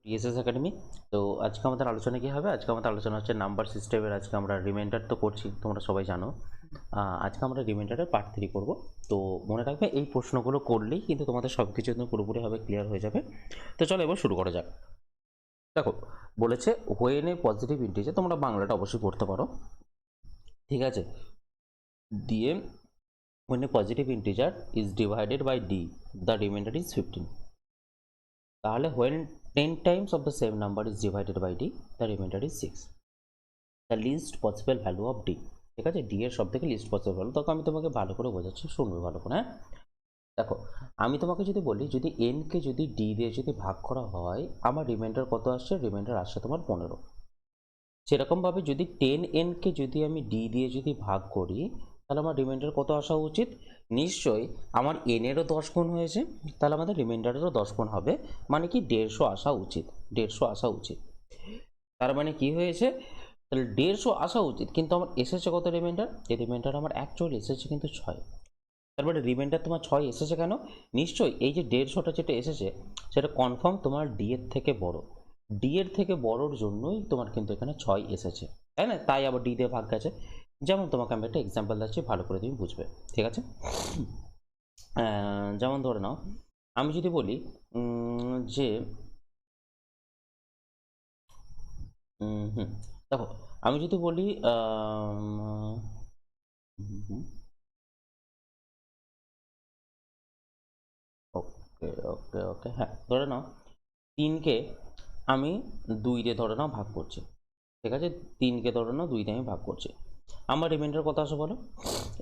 PSS academy. তো আজকে আমাদের আলোচনা কি হবে? আজকে আমাদের আলোচনা হচ্ছে নাম্বার সিস্টেমের। আজকে আমরা রিমাইন্ডার তো করছি, তোমরা সবাই জানো। আজকে আমরা রিমাইন্ডারের পার্ট 3 করব। তো মনে রাখবে এই প্রশ্নগুলো করলেই কিন্তু তোমাদের সব কিছু একদম পুরোপুরিভাবে ক্লিয়ার হয়ে যাবে। তো চলো এবার শুরু করা যাক। দেখো বলেছে হোয়েন এ পজিটিভ ইন্টিজার, তোমরা বাংলাটা অবশ্যই পড়তে পারো, ঠিক আছে। দিয়ে when a positive integer is divided by D, the remainder is 15। তাহলে when 10 times of the same number is divided by D, the remainder is 6, the least possible value of D. ঠিক আছে, ডি এর সব থেকে list possible value. তখন আমি তোমাকে ভালো করে বোঝাচ্ছি, শুনবে ভালো করে। হ্যাঁ দেখো, আমি তোমাকে যদি বলি যদি এন কে যদি ডি দিয়ে যদি ভাগ করা হয়, আমার রিমাইন্ডার কত আসছে? রিমাইন্ডার আসছে তোমার 15। সেরকমভাবে যদি 10n কে যদি আমি ডি দিয়ে যদি ভাগ করি, তাহলে আমার রিমাইন্ডার কত আসা উচিত? নিশ্চয়ই আমার এনেরও 10 গুণ হয়েছে, তাহলে আমাদের রিমাইন্ডারেরও 10 গুণ হবে, মানে কি 150 আসা উচিত। 150 আসা উচিত। তার মানে কি হয়েছে? তাহলে 150 আসা উচিত, কিন্তু আমার এসেছে কত রিমাইন্ডার? এই রিমাইন্ডার আমার অ্যাকচুয়ালি এসেছে কিন্তু 6। তারপরে রিমাইন্ডার তোমার 6 এসেছে কেন? নিশ্চয়ই এই যে 150টা যেটা এসেছে সেটা কনফার্ম তোমার ডি এর থেকে বড়। ডি এর থেকে বড়র জন্যই তোমার কিন্তু এখানে 6 এসেছে, তাই না? তাই আবার ডি দিয়ে ভাগ গেছে। যেমন তোমাকে আমি একটা এক্সাম্পল দিচ্ছি, ভালো করে তুমি বুঝবে, ঠিক আছে। যেমন ধরে নাও, আমি যদি বলি যে দেখো, আমি যদি বলি ওকে ওকে ওকে, হ্যাঁ ধরে নাও 3কে আমি 2 দিয়ে ধরে নাও ভাগ করছি, ঠিক আছে। 3কে ধরে নাও 2 দিয়ে আমি ভাগ করছি, আমার রিমাইন্ডার কত আসবে বলো?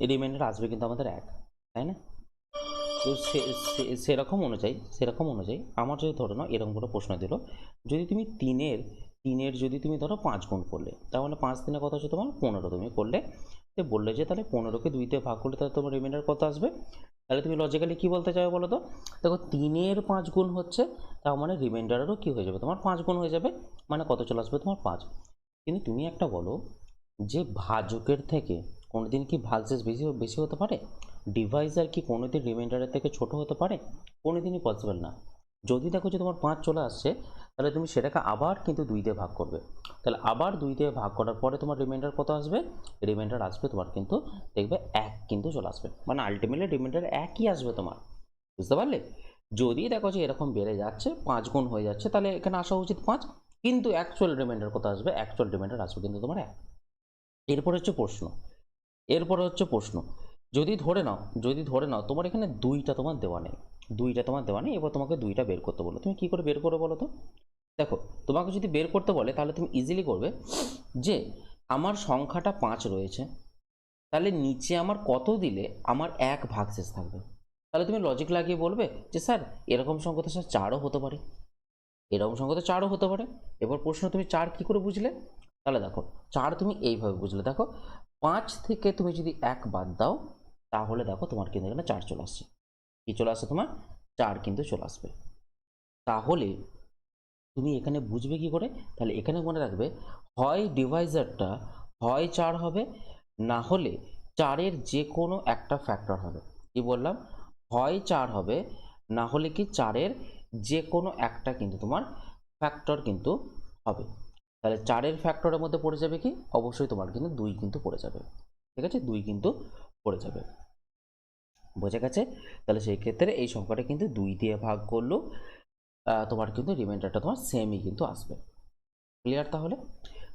এই রিমাইন্ডার আসবে কিন্তু আমাদের 1, তাই না? তো সেরকম অনুযায়ী আমার যদি ধরে নাও এরকম করে প্রশ্ন দিল, যদি তুমি তিনের যদি তুমি ধরো 5 গুণ করলে, তাহলে 5 দিনে কত হচ্ছে তোমার? 15 তুমি করলে। তো বললে যে তাহলে 15কে 2 দিয়ে ভাগ করলে তাহলে তোমার রিমাইন্ডার কত আসবে? তাহলে তুমি লজিক্যালি কি বলতে চাও বলো তো? দেখো 3-এর 5 গুণ হচ্ছে, তার মানে রিমাইন্ডারেরও কি হয়ে যাবে তোমার? 5 গুণ হয়ে যাবে, মানে কত চলে আসবে তোমার? 5। কিন্তু তুমি একটা বলো যে ভাজকের থেকে কোনোদিন কি ভাগশেষ বেশি বেশি হতে পারে? ডিভাইজার কি কোনোদিন রিমাইন্ডারের থেকে ছোট হতে পারে? কোনোদিনই পসিবল না। যদি দেখো যে তোমার 5 চলে আসছে, তাহলে তুমি সেটাকে আবার কিন্তু 2 দিয়ে ভাগ করবে। তাহলে আবার 2 দিয়ে ভাগ করার পরে তোমার রিমাইন্ডার কত আসবে? রিমাইন্ডার আসবে তোমার কিন্তু দেখবে 1 কিন্তু চলে আসবে, মানে আলটিমেটলি রিমাইন্ডার 1ই আসবে তোমার। বুঝতে পারলে? যদি দেখো যে এরকম বেড়ে যাচ্ছে, 5 গুণ হয়ে যাচ্ছে, তাহলে এখানে আসা উচিত 5, কিন্তু অ্যাকচুয়াল রিমাইন্ডার কত আসবে? অ্যাকচুয়াল রিমাইন্ডার আসবে কিন্তু তোমার 1। এরপরে হচ্ছে প্রশ্ন, যদি ধরে নাও তোমার এখানে 2টা তোমার দেওয়া নেই, 2টা তোমার দেওয়া নেই, এবার তোমাকে 2টা বের করতে বলো, তুমি কি করে বের করবে বলো তো? দেখো, তোমাকে যদি বের করতে বলে তাহলে তুমি ইজিলি করবে যে আমার সংখ্যাটা 5 রয়েছে, তাহলে নিচে আমার কত দিলে আমার 1 ভাগশেষ থাকবে? তাহলে তুমি লজিক লাগিয়ে বলবে যে স্যার এরকম সংখ্যা তো স্যার 4ও হতে পারে, এরকম সংখ্যা তো 4ও হতে পারে। এবার প্রশ্ন, তুমি 4 কি করে বুঝলে? তাহলে দেখো, 4 তুমি এইভাবে বুঝলে। দেখো 5 থেকে তুমি যদি 1 বাদ দাও, তাহলে দেখো তোমার কিন্তু এখানে 4 চলে আসছে। কি চলে আসছে তোমার? 4 কিন্তু চলে আসবে। তাহলে তুমি এখানে বুঝবে কি করে? তাহলে এখানে মনে রাখবে, হয় ডিভাইজারটা হয় 4 হবে, না হলে 4-এর যে কোনো একটা ফ্যাক্টর হবে। কি বললাম? হয় 4 হবে, না হলে কি 4-এর যে কোনো একটা কিন্তু তোমার ফ্যাক্টর কিন্তু হবে। তাহলে 4-এর ফ্যাক্টরের মধ্যে পড়ে যাবে কি? অবশ্যই তোমার কিন্তু 2 কিন্তু পড়ে যাবে, ঠিক আছে? 2 কিন্তু পড়ে যাবে। বোঝা গেছে? তাহলে সেই ক্ষেত্রে এই সংখ্যাটা কিন্তু 2 দিয়ে ভাগ করলেও তোমার কিন্তু রিমাইন্ডারটা তোমার সেমই কিন্তু আসবে। ক্লিয়ার তাহলে?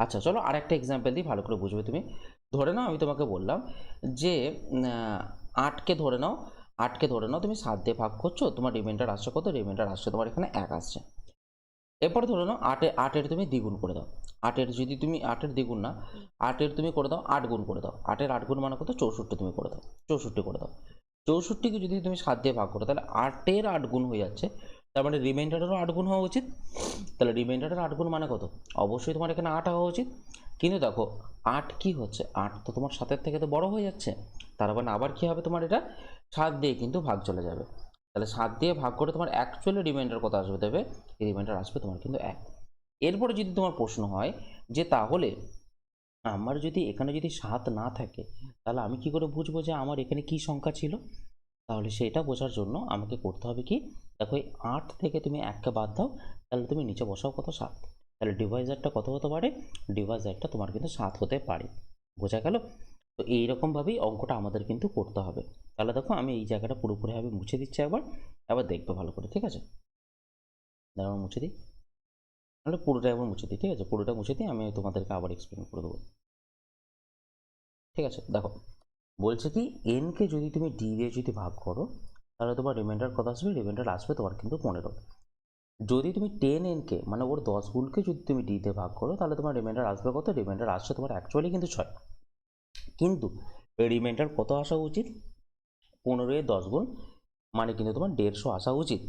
আচ্ছা চলো আরেকটা এক্সাম্পল দিই, ভালো করে বুঝবে তুমি। ধরে নাও আমি তোমাকে বললাম যে 8কে ধরে নাও, 8কে ধরে নাও তুমি 7 দিয়ে ভাগ করছো, তোমার রিমাইন্ডার আসছে কত? রিমাইন্ডার আসছে তোমার এখানে 1 আসছে। এরপরে ধরে নাও 8-এর তুমি দ্বিগুণ করে দাও। 8-এর যদি তুমি 8-এর দ্বিগুণ না, 8-এর তুমি করে দাও 8 গুণ করে দাও। 8-এর 8 গুণ মানে কত? 64 তুমি করে দাও, 64 করে দাও। 64কে যদি তুমি 7 দিয়ে ভাগ করো, তাহলে 8-এর 8 গুণ হয়ে যাচ্ছে, তার মানে রিমাইন্ডারেরও 8 গুণ হওয়া উচিত। তাহলে রিমাইন্ডারের 8 গুণ মানে কত? অবশ্যই তোমার এখানে 8 হওয়া উচিত। কিন্তু দেখো 8 কি হচ্ছে? 8 তো তোমার 7-এর থেকে তো বড় হয়ে যাচ্ছে, তার মানে আবার কি হবে তোমার? এটা 7 দিয়ে কিন্তু ভাগ চলে যাবে। তাহলে 7 দিয়ে ভাগ করে তোমার অ্যাকচুয়ালি রিমাইন্ডার কত আসবে দেবে? এই রিমাইন্ডার আসবে তোমার কিন্তু 1। এরপরে যদি তোমার প্রশ্ন হয় যে তাহলে আমার যদি এখানে যদি 7 না থাকে, তাহলে আমি কি করে বুঝবো যে আমার এখানে কি সংখ্যা ছিল? তাহলে সেটা বোঝার জন্য আমাকে করতে হবে কি, দেখো এই 8 থেকে তুমি 1কে বাদ দাও, তাহলে তুমি নিচে বসাও কত 7। তাহলে ডিভাইজারটা কত হতে পারে, ডিভাইজারটা তোমার কিন্তু 7 হতে পারে। বোঝা গেল? তো এইরকমভাবেই অঙ্কটা আমাদের কিন্তু করতে হবে। তাহলে দেখো আমি এই জায়গাটা পুরোপুরিভাবে মুছে দিচ্ছি একবার, এবার দেখবে ভালো করে, ঠিক আছে? দাঁড়াও মুছে দিই, তাহলে পুরোটা একবার মুছে দিই, ঠিক আছে? পুরোটা মুছে দিই, আমি তোমাদেরকে আবার এক্সপ্লেন করে দেবো, ঠিক আছে? দেখো বলছে কি, এনকে যদি তুমি ডি দিয়ে যদি ভাগ করো, তাহলে তোমার রিমাইন্ডার কত আসবে, রিমাইন্ডার আসবে তোমার কিন্তু 15। যদি তুমি 10 এনকে মানে ওর 10 গুণকে যদি তুমি ডিতে ভাগ করো, তাহলে তোমার রিমাইন্ডার আসবে কত, রিমাইন্ডার আসছে তোমার অ্যাকচুয়ালি কিন্তু 6। কিন্তু রিমাইন্ডার কত আসা উচিত, 15 এর 10 গুণ মানে কিন্তু তোমার 150 আসা উচিত।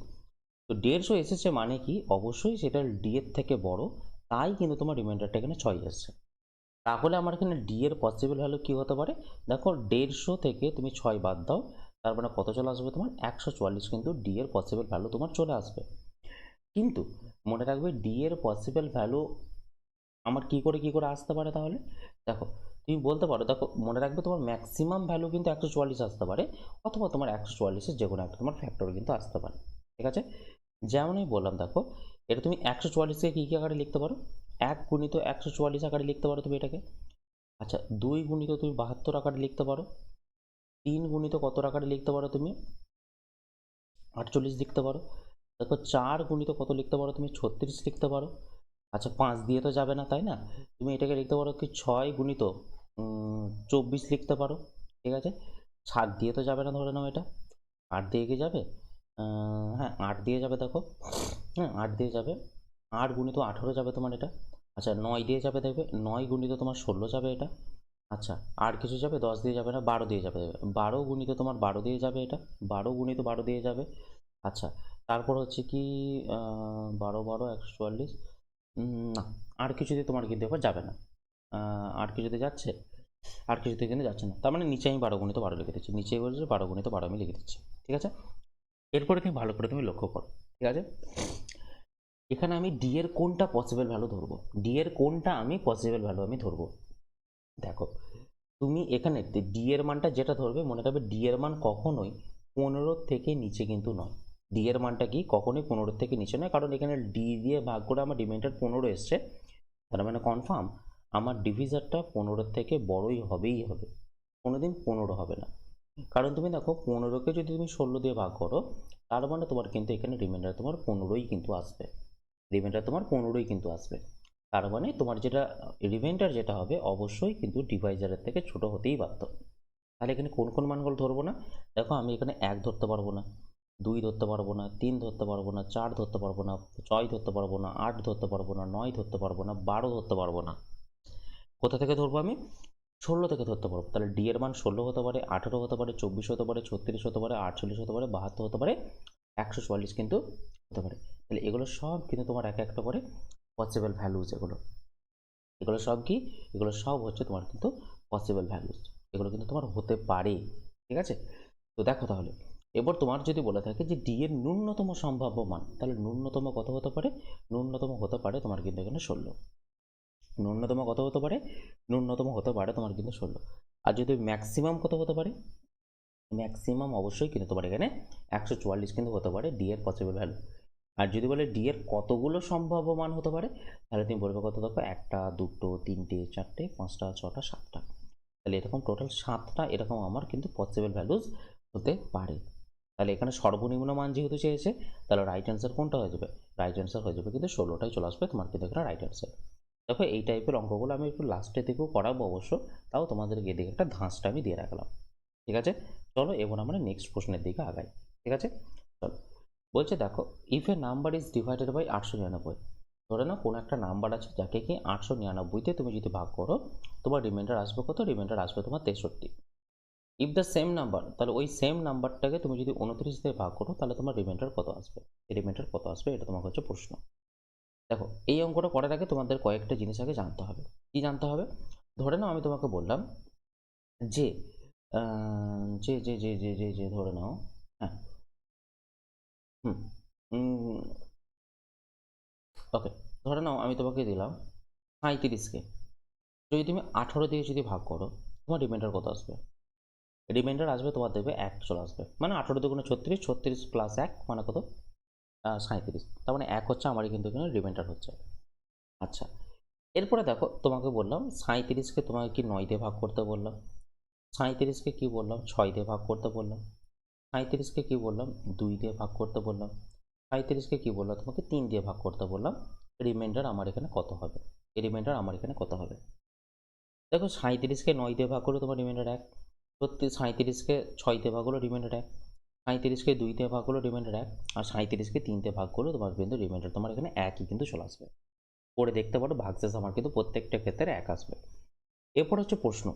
তো 150 এসেছে মানে কি, অবশ্যই সেটা ডি এর থেকে বড়, তাই কিন্তু তোমার রিমাইন্ডারটা এখানে 6 এসছে। তাহলে আমার এখানে ডি এর পসিবল ভ্যালু কি হতে পারে, দেখো 150 থেকে তুমি 6 বাদ দাও, তার মানে কত চলে আসবে তোমার 144, কিন্তু ডি এর পসিবল ভ্যালু তোমার চলে আসবে। কিন্তু মনে রাখবে ডি এর পসিবল ভ্যালু আমার কি করে আসতে পারে, তাহলে দেখো তুমি বলতে পারো, দেখো মনে রাখবে তোমার ম্যাক্সিমাম ভ্যালু কিন্তু 144 আসতে পারে, অথবা তোমার 144-এর যে কোনো একটা তোমার ফ্যাক্টর কিন্তু আসতে পারে, ঠিক আছে? যেমন আমি বললাম, দেখো এটা তুমি 144-কে কী আকারে লিখতে পারো, 1 গুণিত 144 আকারে লিখতে পারো তুমি এটাকে। আচ্ছা 2 গুণিত তুমি 72 আকারে লিখতে পারো, 3 গুণিত কত আকারে লিখতে পারো তুমি 48 লিখতে পারো। দেখো 4 গুণিত কত লিখতে পারো তুমি 36 লিখতে পারো। আচ্ছা 5 দিয়ে তো যাবে না, তাই না? তুমি এটাকে লিখতে পারো কি 6 গুণিত 24 লিখতে পারো, ঠিক আছে? 7 দিয়ে তো যাবে না, ধরে নাও এটা 8 দিয়ে কি যাবে, হ্যাঁ 8 দিয়ে যাবে, দেখো হ্যাঁ 8 দিয়ে যাবে, 8 গুণিত 18 যাবে তোমার এটা। আচ্ছা 9 দিয়ে যাবে, দেখবে 9 গুণিত তোমার 16 যাবে এটা। আচ্ছা আর কিছু যাবে, 10 দিয়ে যাবে না, 12 দিয়ে যাবে, 12 গুণিত তোমার 12 দিয়ে যাবে এটা, 12 গুণিত 12 দিয়ে যাবে। আচ্ছা তারপর হচ্ছে কি 12 12 144, না আর কিছুতে তোমার কিন্তু এবার যাবে না, আর কিছুতে যাচ্ছে, আর কিছুতে কিন্তু যাচ্ছে না, তার মানে নিচে আমি 12 গুণিত 12 লিখে দিচ্ছি, নিচে বলছে 12 গুণিত 12 আমি লিখে দিচ্ছি, ঠিক আছে? এরপরে তুমি ভালো করে তুমি লক্ষ্য করো, ঠিক আছে? এখানে আমি ডি এর কোনটা পসিবল ভ্যালু ধরবো, ডি এর কোনটা আমি পসিবল ভ্যালু আমি ধরবো। দেখো তুমি এখানে ডি এর মানটা যেটা ধরবে, মনে রাখবে ডি এর মান কখনোই 15 থেকে নিচে কিন্তু নয়। ডি এর মানটা কি কখনোই 15 থেকে নিচে নয়, কারণ এখানে ডি দিয়ে ভাগ করে আমার রিমাইন্ডার 15 এসছে, তার মানে কনফার্ম আমার ডিভিজারটা 15 থেকে বড়ই হবেই হবে, কোনোদিন 15 হবে না। কারণ তুমি দেখো 15কে যদি তুমি 16 দিয়ে ভাগ করো, তার মানে তোমার কিন্তু এখানে রিমাইন্ডার তোমার 15ই কিন্তু আসবে, রিমাইন্ডার তোমার 15ই কিন্তু আসবে। তার মানে তোমার যেটা রিমাইন্ডার যেটা হবে অবশ্যই কিন্তু ডিভাইজারের থেকে ছোট হতেই বাধ্য। তাহলে এখানে কোন কোন মানগুলো ধরবো না, দেখো আমি এখানে 1 ধরতে পারবো না, 2 ধরতে পারবো না, 3 ধরতে পারবো না, 4 ধরতে পারবো না, 6 ধরতে পারবো না, 8 ধরতে পারবো না, 9 ধরতে পারবো না, 12 ধরতে পারবো না। কোথা থেকে ধরবো আমি, 16 থেকে ধরতে পারবো। তাহলে ডি এর মান 16 হতে পারে, 18 হতে পারে, 24 হতে পারে, 36 হতে পারে, 48 হতে পারে, 72 হতে পারে, 144 কিন্তু হতে পারে। তাহলে এগুলো সব কিন্তু তোমার এক একটা করে পসিবল ভ্যালুজ, এগুলো এগুলো সব কি, এগুলো সব হচ্ছে তোমার কিন্তু পসিবল ভ্যালুজ, এগুলো কিন্তু তোমার হতে পারে, ঠিক আছে? তো দেখো তাহলে এবার তোমার যদি বলে থাকে যে ডি এর ন্যূনতম সম্ভাব্য মান, তাহলে ন্যূনতম কত হতে পারে, ন্যূনতম হতে পারে তোমার কিন্তু এখানে 16। ন্যূনতম কত হতে পারে, ন্যূনতম হতে পারে তোমার কিন্তু 16। আর যদি ম্যাক্সিমাম কত হতে পারে, ম্যাক্সিমাম অবশ্যই কিন্তু তোমার এখানে 144 কিন্তু হতে পারে ডি এর পসিবল ভ্যালু। আর যদি বলে ডি এর কতগুলো সম্ভাব্য মান হতে পারে, তাহলে তুমি বলবে কত, দেখো 1টা 2টো 3টে 4টে 5টা 6টা 7টা, তাহলে এরকম টোটাল 7টা এরকম আমার কিন্তু পসিবল ভ্যালুজ হতে পারে। তাহলে এখানে সর্বনিম্ন মান যেহেতু চেয়েছে, তাহলে রাইট অ্যান্সার কোনটা হয়ে যাবে, রাইট অ্যান্সার হয়ে যাবে কিন্তু 16টাই চলে আসবে তোমার কিন্তু এখানে রাইট অ্যান্সার। দেখো এই টাইপের অঙ্কগুলো আমি একটু লাস্টের দিকেও করাবো অবশ্য, তাও তোমাদেরকে এদিকে একটা ধাঁচটা আমি দিয়ে রাখলাম, ঠিক আছে? চলো এবার আমরা নেক্সট প্রশ্নের দিকে আগাই, ঠিক আছে? চলো বলছে দেখো, if a number is divided by 899, ধরে নাও কোনো একটা নাম্বার আছে যাকে কি 899-তে তুমি যদি ভাগ করো, তোমার রিমাইন্ডার আসবে কত, রিমাইন্ডার আসবে তোমার 63। ইফ দ্য সেম নাম্বার, তাহলে ওই সেম নাম্বারটাকে তুমি যদি 29 দিয়ে ভাগ করো, তাহলে তোমার রিমাইন্ডার কত আসবে, রিমাইন্ডার কত আসবে, এটা তোমার হচ্ছে প্রশ্ন। দেখো এই অঙ্কটা করার আগে তোমাদের কয়েকটা জিনিস আগে জানতে হবে। কি জানতে হবে, ধরে নাও আমি তোমাকে বললাম যে যে ধরে নাও, হ্যাঁ হুম ওকে, ধরে নাও আমি তোমাকে দিলাম 35কে যদি তুমি 18 দিয়ে যদি ভাগ করো, তোমার রিমাইন্ডার কত আসবে, রিমাইন্ডার আসবে তোমার দেখবে 1 চলে আসবে, মানে 18 দুগুণে 36, 36 প্লাস 1 মানে কত, 37। তার মানে 1 হচ্ছে আমারই কিন্তু এখানে রিমাইন্ডার হচ্ছে। আচ্ছা, এরপরে দেখো তোমাকে বললাম 37কে তোমাকে কি 9 দিয়ে ভাগ করতে বললাম, 37কে কি বললাম 6 দিয়ে ভাগ করতে বললাম, 37কে কি বললাম 2 দিয়ে ভাগ করতে বললাম, 37কে কি বললাম তোমাকে 3 দিয়ে ভাগ করতে বললাম। রিমাইন্ডার আমার এখানে কত হবে, এই রিমাইন্ডার আমার এখানে কত হবে? দেখো 37কে 9 দিয়ে ভাগ করলে তোমার রিমাইন্ডার 1, সত্যি 37কে 6 দিয়ে ভাগ করলে রিমাইন্ডার 1, 37কে 2 দিয়ে ভাগ করলে রিমাইন্ডার 1, আর 37কে 3 দিয়ে ভাগ করলে তোমার কিন্তু রিমাইন্ডার তোমার এখানে একই কিন্তু চলে আসবে। পরে দেখতে পারো ভাগশেষ আমার কিন্তু প্রত্যেকটা ক্ষেত্রে 1 আসবে। এরপর হচ্ছে প্রশ্ন,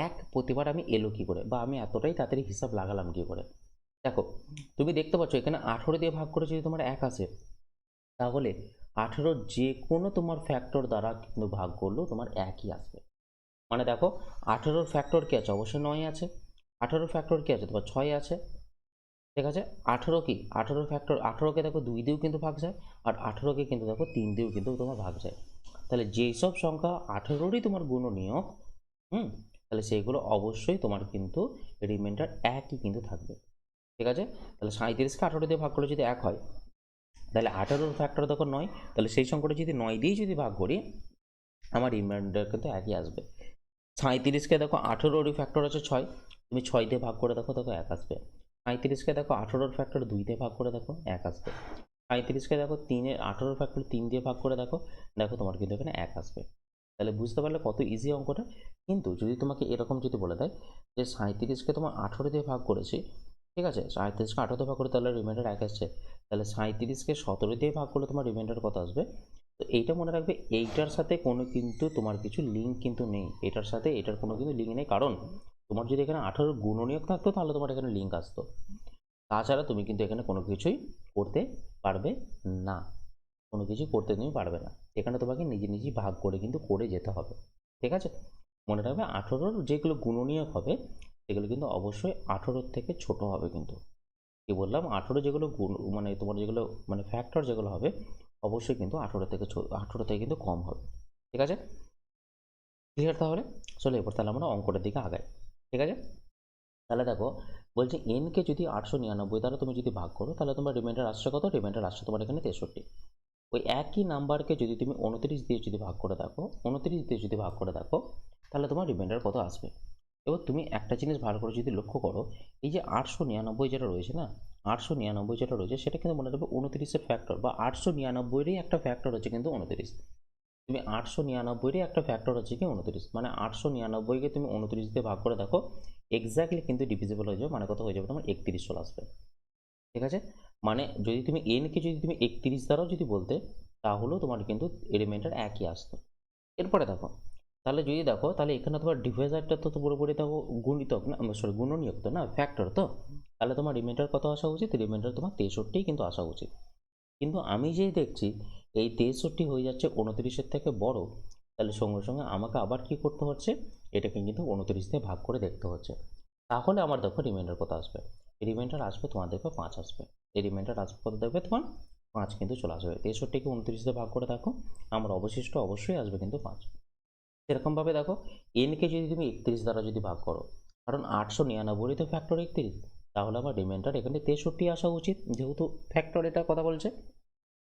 1 প্রতিবার আমি এলো কী করে, বা আমি এতটাই তাড়াতাড়ি হিসাব লাগালাম কী করে? দেখো তুমি দেখতে পাচ্ছ এখানে 18 দিয়ে ভাগ করে যদি তোমার 1 আসে, তাহলে 18 যে কোনো তোমার ফ্যাক্টর দ্বারা কিন্তু ভাগ করলেও তোমার একই আসবে। মানে দেখো 18 ফ্যাক্টর কি আছে, অবশ্যই 9 আছে, 18 ফ্যাক্টর কি আছে তোমার 6 আছে, ঠিক আছে। 18 কি 18 ফ্যাক্টর, 18কে দেখো 2 দিয়েও কিন্তু ভাগ যায়, আর 18কে কিন্তু দেখো 3 দিয়েও কিন্তু তোমার ভাগ যায়। তাহলে যেই সব সংখ্যা 18রই তোমার গুণনীয়ক, তাহলে সেইগুলো অবশ্যই তোমার কিন্তু রিমাইন্ডার একই কিন্তু থাকবে, ঠিক আছে। তাহলে 37কে 18 দিয়ে ভাগ করলে যদি 1 হয়, তাহলে 18 ফ্যাক্টর দেখো 9, তাহলে সেই সংখ্যাটা যদি 9 দিয়েই যদি ভাগ করি, আমার রিমাইন্ডার কিন্তু একই আসবে। 37কে দেখো 18রই ফ্যাক্টর আছে 6, তুমি 6 দিয়ে ভাগ করে দেখো, দেখো 1 আসবে। 37কে দেখো 18 ফ্যাক্টর 2 দিয়ে ভাগ করে দেখো 1 আসবে। 37কে দেখো 18 ফ্যাক্টর 3 দিয়ে ভাগ করে দেখো, দেখো তোমার কিন্তু এখানে 1 আসবে। তাহলে বুঝতে পারলে কত ইজি অঙ্কটা। কিন্তু যদি তোমাকে এরকম যদি বলে দেয় যে 37কে তোমার 18 দিয়ে ভাগ করেছি, ঠিক আছে, 37কে 18 দিয়ে ভাগ করে তাহলে রিমাইন্ডার 1 আসছে, তাহলে 37কে 17 দিয়ে ভাগ করলে তোমার রিমাইন্ডার কত আসবে? তো এইটা মনে রাখবে, এইটার সাথে কোনো কিন্তু তোমার কিছু লিঙ্ক কিন্তু নেই, এটার সাথে এটার কোনো কিন্তু লিঙ্ক নেই, কারণ তোমার যদি এখানে 18 গুণনীয়ক থাকতো তাহলে তোমার এখানে লিঙ্ক আসতো, তাছাড়া তুমি কিন্তু এখানে কোনো কিছুই করতে পারবে না, কোনো কিছু করতে তুমি পারবে না, এখানে তোমাকে নিজে নিজেই ভাগ করে কিন্তু করে যেতে হবে, ঠিক আছে। মনে রাখবে 18 যেগুলো গুণনীয়ক হবে সেগুলো কিন্তু অবশ্যই 18 থেকে ছোট হবে, কিন্তু কি বললাম 18 যেগুলো গুণ মানে তোমার যেগুলো মানে ফ্যাক্টর যেগুলো হবে অবশ্যই কিন্তু 18 থেকে 18 থেকে কিন্তু কম হবে, ঠিক আছে। ক্লিয়ার তাহলে? চলো এবার তাহলে আমরা অঙ্কটার দিকে আগাই, ঠিক আছে। তাহলে দেখো বলছে এনকে যদি 899 দ্বারা তুমি যদি ভাগ করো তাহলে তোমার রিমাইন্ডার আসছে কত, রিমাইন্ডার আসছে তোমার এখানে 63। ওই একই নাম্বারকে যদি তুমি 29 দিয়ে যদি ভাগ করে দেখো, 29 দিয়ে যদি ভাগ করে দেখো, তাহলে তোমার রিমাইন্ডার কত আসবে? এবার তুমি একটা জিনিস ভালো করে যদি লক্ষ্য করো, এই যে 899 যেটা রয়েছে না, 899 যেটা রয়েছে সেটা কিন্তু মনে রাখবে 29-এর ফ্যাক্টর, বা 899-এরই একটা ফ্যাক্টর হচ্ছে কিন্তু 29। তুমি 899-এরই একটা ফ্যাক্টর হচ্ছে কি 29, মানে 899কে তুমি 29 দিয়ে ভাগ করে দেখো, এক্স্যাক্টলি কিন্তু ডিভিজিবল হয়ে যাবে, মানে কত হয়ে যাবে তোমার 31 চলে আসবে, ঠিক আছে। মানে যদি তুমি এনকে যদি তুমি 31 দ্বারাও যদি বলতে, তাহলেও তোমার কিন্তু রিমাইন্ডার একই আসতো। এরপরে দেখো, তাহলে যদি দেখো তাহলে এখানে তোমার ডিভাইজারটা তো পুরোপুরি দেখো গুণিতক না, সরি গুণনীয়ক তো না, ফ্যাক্টর তো, তাহলে তোমার রিমাইন্ডার কত আসা উচিত, রিমাইন্ডার তোমার 63 কিন্তু আসা উচিত। কিন্তু আমি যেই দেখছি এই 63 হয়ে যাচ্ছে 29-এর থেকে বড়, তাহলে সঙ্গে সঙ্গে আমাকে আবার কি করতে হচ্ছে, এটাকে কিন্তু 29 দিয়ে ভাগ করে দেখতে হচ্ছে, তাহলে আমার দেখো রিমাইন্ডার কত আসবে, রিমাইন্ডার আসবে তোমার দেখবে 5 আসবে, এই রিমাইন্ডার আসবে কত দেখবে তোমার 5 কিন্তু চলে আসবে। 63কে 29 দিয়ে ভাগ করে দেখো, আমার অবশিষ্ট অবশ্যই আসবে কিন্তু 5। সেরকমভাবে দেখো এনকে যদি তুমি 31 দ্বারা যদি ভাগ করো, কারণ 899 তো ফ্যাক্টর 31, তাহলে আমার রিমাইন্ডার এখানে 63 আসা উচিত, যেহেতু ফ্যাক্টর এটা কথা বলছে,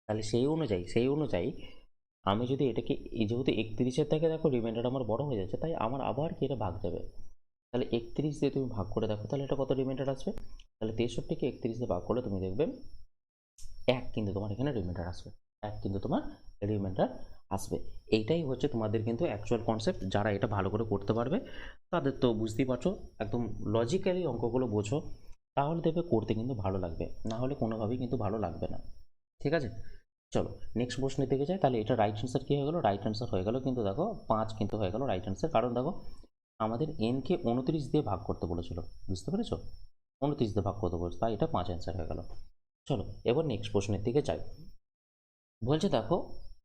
তাহলে সেই অনুযায়ী আমি যদি এটাকে যেহেতু 31-এর থেকে দেখো রিমাইন্ডার আমার বড় হয়ে যাচ্ছে, তাই আমার আবার কি এটা ভাগ যাবে, তাহলে 31 দিয়ে তুমি ভাগ করে দেখো, তাহলে এটা কত রিমাইন্ডার আসবে, তাহলে 63কে 31 দিয়ে ভাগ করলে তুমি দেখবে 1 কিন্তু তোমার এখানে রিমাইন্ডার আসবে, 1 কিন্তু তোমার রিমাইন্ডার আসবে। এইটাই হচ্ছে তোমাদের কিন্তু অ্যাকচুয়াল কনসেপ্ট, যারা এটা ভালো করে করতে পারবে তাদের তো বুঝতেই পারছো, একদম লজিক্যালি অঙ্কগুলো বোঝো, তাহলে দেখবে করতে কিন্তু ভালো লাগবে, না হলে কোনোভাবেই কিন্তু ভালো লাগবে না, ঠিক আছে। চলো নেক্সট প্রশ্নের দিকে যাই, তাহলে এটা রাইট অ্যান্সার কী হয়ে গেলো, রাইট অ্যান্সার হয়ে গেল কিন্তু দেখো 5 কিন্তু হয়ে গেল রাইট অ্যান্সার, কারণ দেখো আমাদের এনকে 29 দিয়ে ভাগ করতে বলেছিল, বুঝতে পেরেছো, 29 দিয়ে ভাগ করতে বলেছে, তাই এটা 5 অ্যান্সার হয়ে গেল। চলো এবার নেক্সট প্রশ্নের দিকে যাই। বলছে দেখো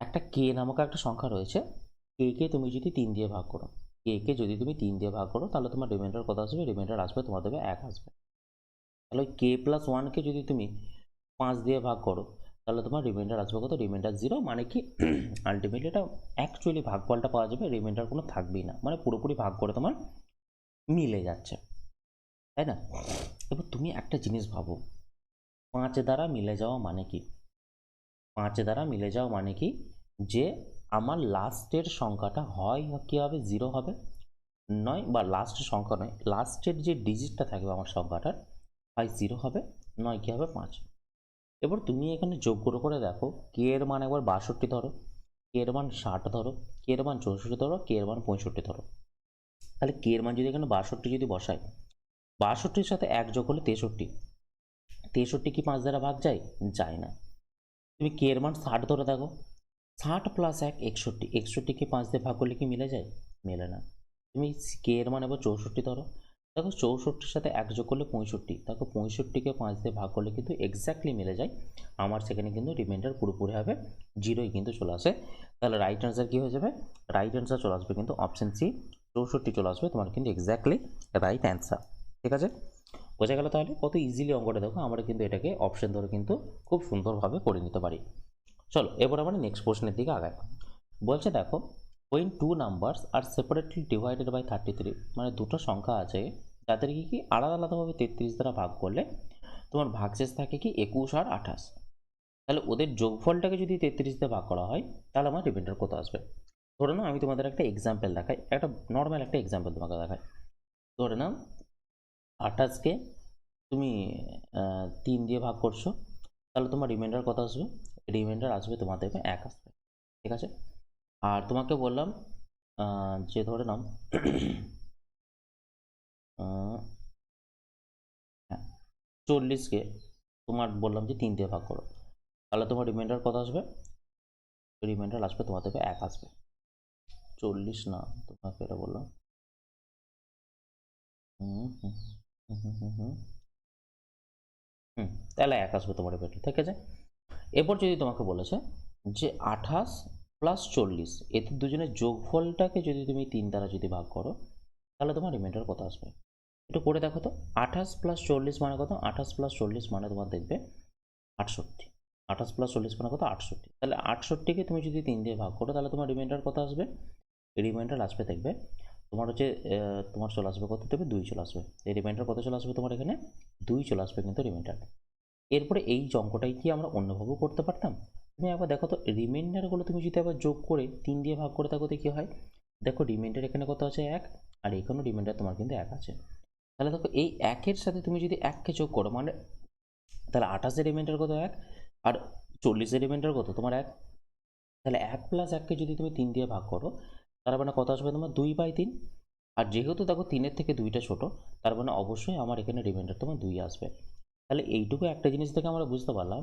একটা কে নামক একটা সংখ্যা রয়েছে, কে কে তুমি যদি 3 দিয়ে ভাগ করো, কে কে যদি তুমি 3 দিয়ে ভাগ করো তাহলে তোমার রিমাইন্ডার কত আসবে, রিমাইন্ডার আসবে তোমার দেবে 1 আসবে। তাহলে ওই কে প্লাস 1কে যদি তুমি 5 দিয়ে ভাগ করো তাহলে তোমার রিমাইন্ডার আসবে কত, রিমাইন্ডার 0, মানে কি আলটিমেটলি এটা অ্যাকচুয়ালি ভাগফলটা পাওয়া যাবে, রিমাইন্ডার কোনো থাকবেই না, মানে পুরোপুরি ভাগ করে তোমার মিলে যাচ্ছে। তাই না? এবার তুমি একটা জিনিস ভাবো, 5 দ্বারা মিলে যাওয়া মানে কি? 5 দ্বারা মিলে যাওয়া মানে কি? যে আমার লাস্টের সংখ্যাটা হয় কি হবে, 0 হবে, নয় বা লাস্টের সংখ্যা নয়, লাস্টের যে ডিজিটটা থাকবে আমার সংখ্যাটার হয় 0 হবে, নয় কি হবে 5। এবার তুমি এখানে যোগ করে দেখো, কে এর মান একবার 62 ধরো, কে এর মান 60 ধরো, কে এর মান 64 ধরো, কে এর মান 65 ধরো। তাহলে কে এর মান যদি এখানে 62 যদি বসাই, 62-র সাথে 1 যোগ হলে 63, 63 কি 5 দ্বারা ভাগ যায়? যায় না। তুমি কে এর মান 60 ধরে দেখো, 60 প্লাস 1 61, 61 কে 5 দিয়ে ভাগ করলে কি মিলে যায়? মেলে না। তুমি কে এর মান এবার 64 ধরো, দেখো 64-র সাথে 1 যোগ করলে 65, দেখো 65-কে 5 দিয়ে ভাগ করলে কিন্তু এক্স্যাক্টলি মিলে যায়। আমার সেখানে কিন্তু রিমাইন্ডার পুরোপুরি হবে 0ই কিন্তু চলে আসে। তাহলে রাইট অ্যান্সার কি হয়ে যাবে? রাইট অ্যান্সার চলে আসবে কিন্তু অপশন সি, 64 চলে আসবে তোমার কিন্তু এক্স্যাক্টলি রাইট অ্যান্সার। ঠিক আছে, বোঝা গেল? তাহলে কত ইজিলি অঙ্কটা দেখো, আমরা কিন্তু এটাকে অপশন ধরে কিন্তু খুব সুন্দরভাবে করে নিতে পারি। চলো এবার আমরা নেক্সট প্রশ্নের দিকে আগাই। বলছে দেখো, when two numbers are separately divided by 33, মানে দুটো সংখ্যা আছে যাদেরকে কি আলাদা আলাদাভাবে 33 দ্বারা ভাগ করলে তোমার ভাগশেষ থাকে কি 21 আর 28। তাহলে ওদের যোগফলটাকে যদি 33 দিয়ে ভাগ করা হয় তাহলে আমার রিমাইন্ডার কত আসবে? ধরে নাও আমি তোমাদের একটা এক্সাম্পল দেখাই, একটা নর্মাল একটা এক্সাম্পল তোমাকে দেখাই। ধরে নাও 28কে তুমি 3 দিয়ে ভাগ করছো, তাহলে তোমার রিমাইন্ডার কত আসবে? রিমাইন্ডার আসবে তোমার দেখবে 1 আসবে। ঠিক আছে, আর তোমাকে বললাম যে ধরে নাও হ্যাঁ 40কে তোমার বললাম যে 3 দিয়ে ভাগ করো, তাহলে তোমার রিমাইন্ডার কত আসবে? রিমাইন্ডার আসবে তোমার দেখবে 1 আসবে। 40 না, তোমাকে এটা বললাম হুম হুম হুম হুম হুম হুম হুম, তাহলে 1 আসবে তোমার রিমাইন্ডার। ঠিক আছে, এরপর যদি তোমাকে বলেছে যে 28 প্লাস 40, এদের দুজনের যোগফলটাকে যদি তুমি 3 দ্বারা যদি ভাগ করো তাহলে তোমার রিমাইন্ডার কত আসবে? একটু করে দেখো তো, 28 প্লাস 40 মানে কত? 28 প্লাস 40 মানে তোমার দেখবে 68। 28 প্লাস 40 মানে কত? 68। তাহলে 68কে তুমি যদি 3 দিয়ে ভাগ করো তাহলে তোমার রিমাইন্ডার কত আসবে? রিমাইন্ডার আসবে দেখবে তোমার হচ্ছে তোমার চলে আসবে কত দেবে? 2 চলে আসবে। এই রিমাইন্ডার কত চলে আসবে তোমার এখানে? 2 চলে আসবে কিন্তু রিমাইন্ডার। এরপরে এই অঙ্কটাই কি আমরা অন্যভাবেও করতে পারতাম? তুমি একবার দেখো তো, রিমাইন্ডারগুলো তুমি যদি আবার যোগ করে 3 দিয়ে ভাগ করে থাকো তো কি হয়? দেখো রিমাইন্ডার এখানে কত আছে? 1, আর এখানেও রিমাইন্ডার তোমার কিন্তু 1 আছে। তাহলে দেখো এই 1-এর সাথে তুমি যদি 1কে যোগ করো মানে তাহলে 28-এর রিমাইন্ডার কত? 1, আর 40-এর রিমাইন্ডার কত? তোমার 1। তাহলে 1 প্লাস 1কে যদি তুমি 3 দিয়ে ভাগ করো তার মানে কত আসবে তোমার? 2/3। আর যেহেতু দেখো 3-এর থেকে 2টা ছোট, তার মানে অবশ্যই আমার এখানে রিমাইন্ডার তোমার 2 আসবে। তাহলে এইটুকু একটা জিনিস থেকে আমরা বুঝতে পারলাম,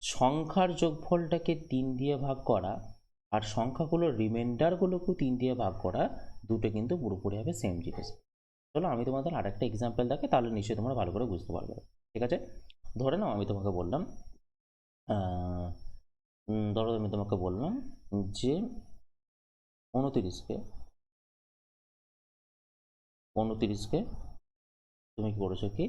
সংখ্যার যোগফলটাকে 3 দিয়ে ভাগ করা আর সংখ্যাগুলোর রিমাইন্ডারগুলোকেও 3 দিয়ে ভাগ করা, দুটো কিন্তু পুরোপুরি হবে সেম জিনিস। চলো আমি তোমাদের আরেকটা এক্সাম্পল দেখাই, তাহলে নিশ্চয়ই তোমরা ভালো করে বুঝতে পারবে। ঠিক আছে, ধরে নাও আমি তোমাকে বললাম ধরো আমি তোমাকে বললাম যে 29কে তুমি কি করেছো কি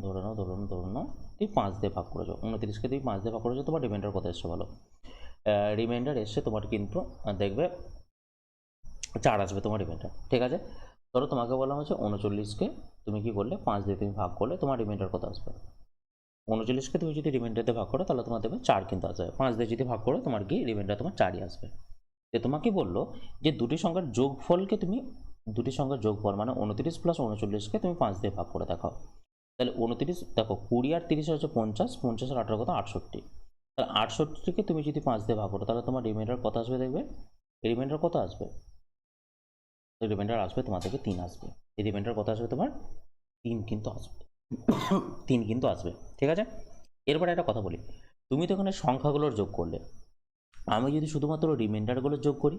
ধরে নাও তুমি 5 দিয়ে ভাগ করেছো, 29কে তুমি 5 দিয়ে ভাগ করেছো, তোমার রিমাইন্ডার কত এসছে বলো? রিমাইন্ডার এসছে তোমার কিন্তু দেখবে 4 আসবে তোমার রিমাইন্ডার। ঠিক আছে, ধরো তোমাকে বললাম হচ্ছে 39কে তুমি কি করলে 5 দিয়ে তুমি ভাগ করলে, তোমার রিমাইন্ডার কত আসবে? 39কে তুমি যদি রিমাইন্ডার দিয়ে ভাগ করো তাহলে তোমার দেবে 4 কিন্তু আসবে। 5 দিয়ে যদি ভাগ করো তোমার কি রিমাইন্ডার তোমার 4ই আসবে। যে তোমাকে বললো যে দুটি সংখ্যার যোগফলকে তুমি, দুটি সংখ্যার যোগফল মানে 29 প্লাস 39কে তুমি 5 দিয়ে ভাগ করে দেখাও। তাহলে 29 দেখো 20 আর 30 হচ্ছে 50, 50 আর 18 কত? 68। তাহলে 68কে তুমি যদি 5 দিয়ে ভাগ করো তাহলে তোমার রিমাইন্ডার কত আসবে দেখবে? রিমাইন্ডার কত আসবে? রিমাইন্ডার আসবে তোমার থেকে 3 আসবে। এই রিমাইন্ডার কত আসবে তোমার? 3 কিন্তু আসবে। 3 কিন্তু আসবে। ঠিক আছে, এরপরে একটা কথা বলি, তুমি তো এখানে সংখ্যাগুলোর যোগ করলে, আমি যদি শুধুমাত্র রিমাইন্ডারগুলো যোগ করি,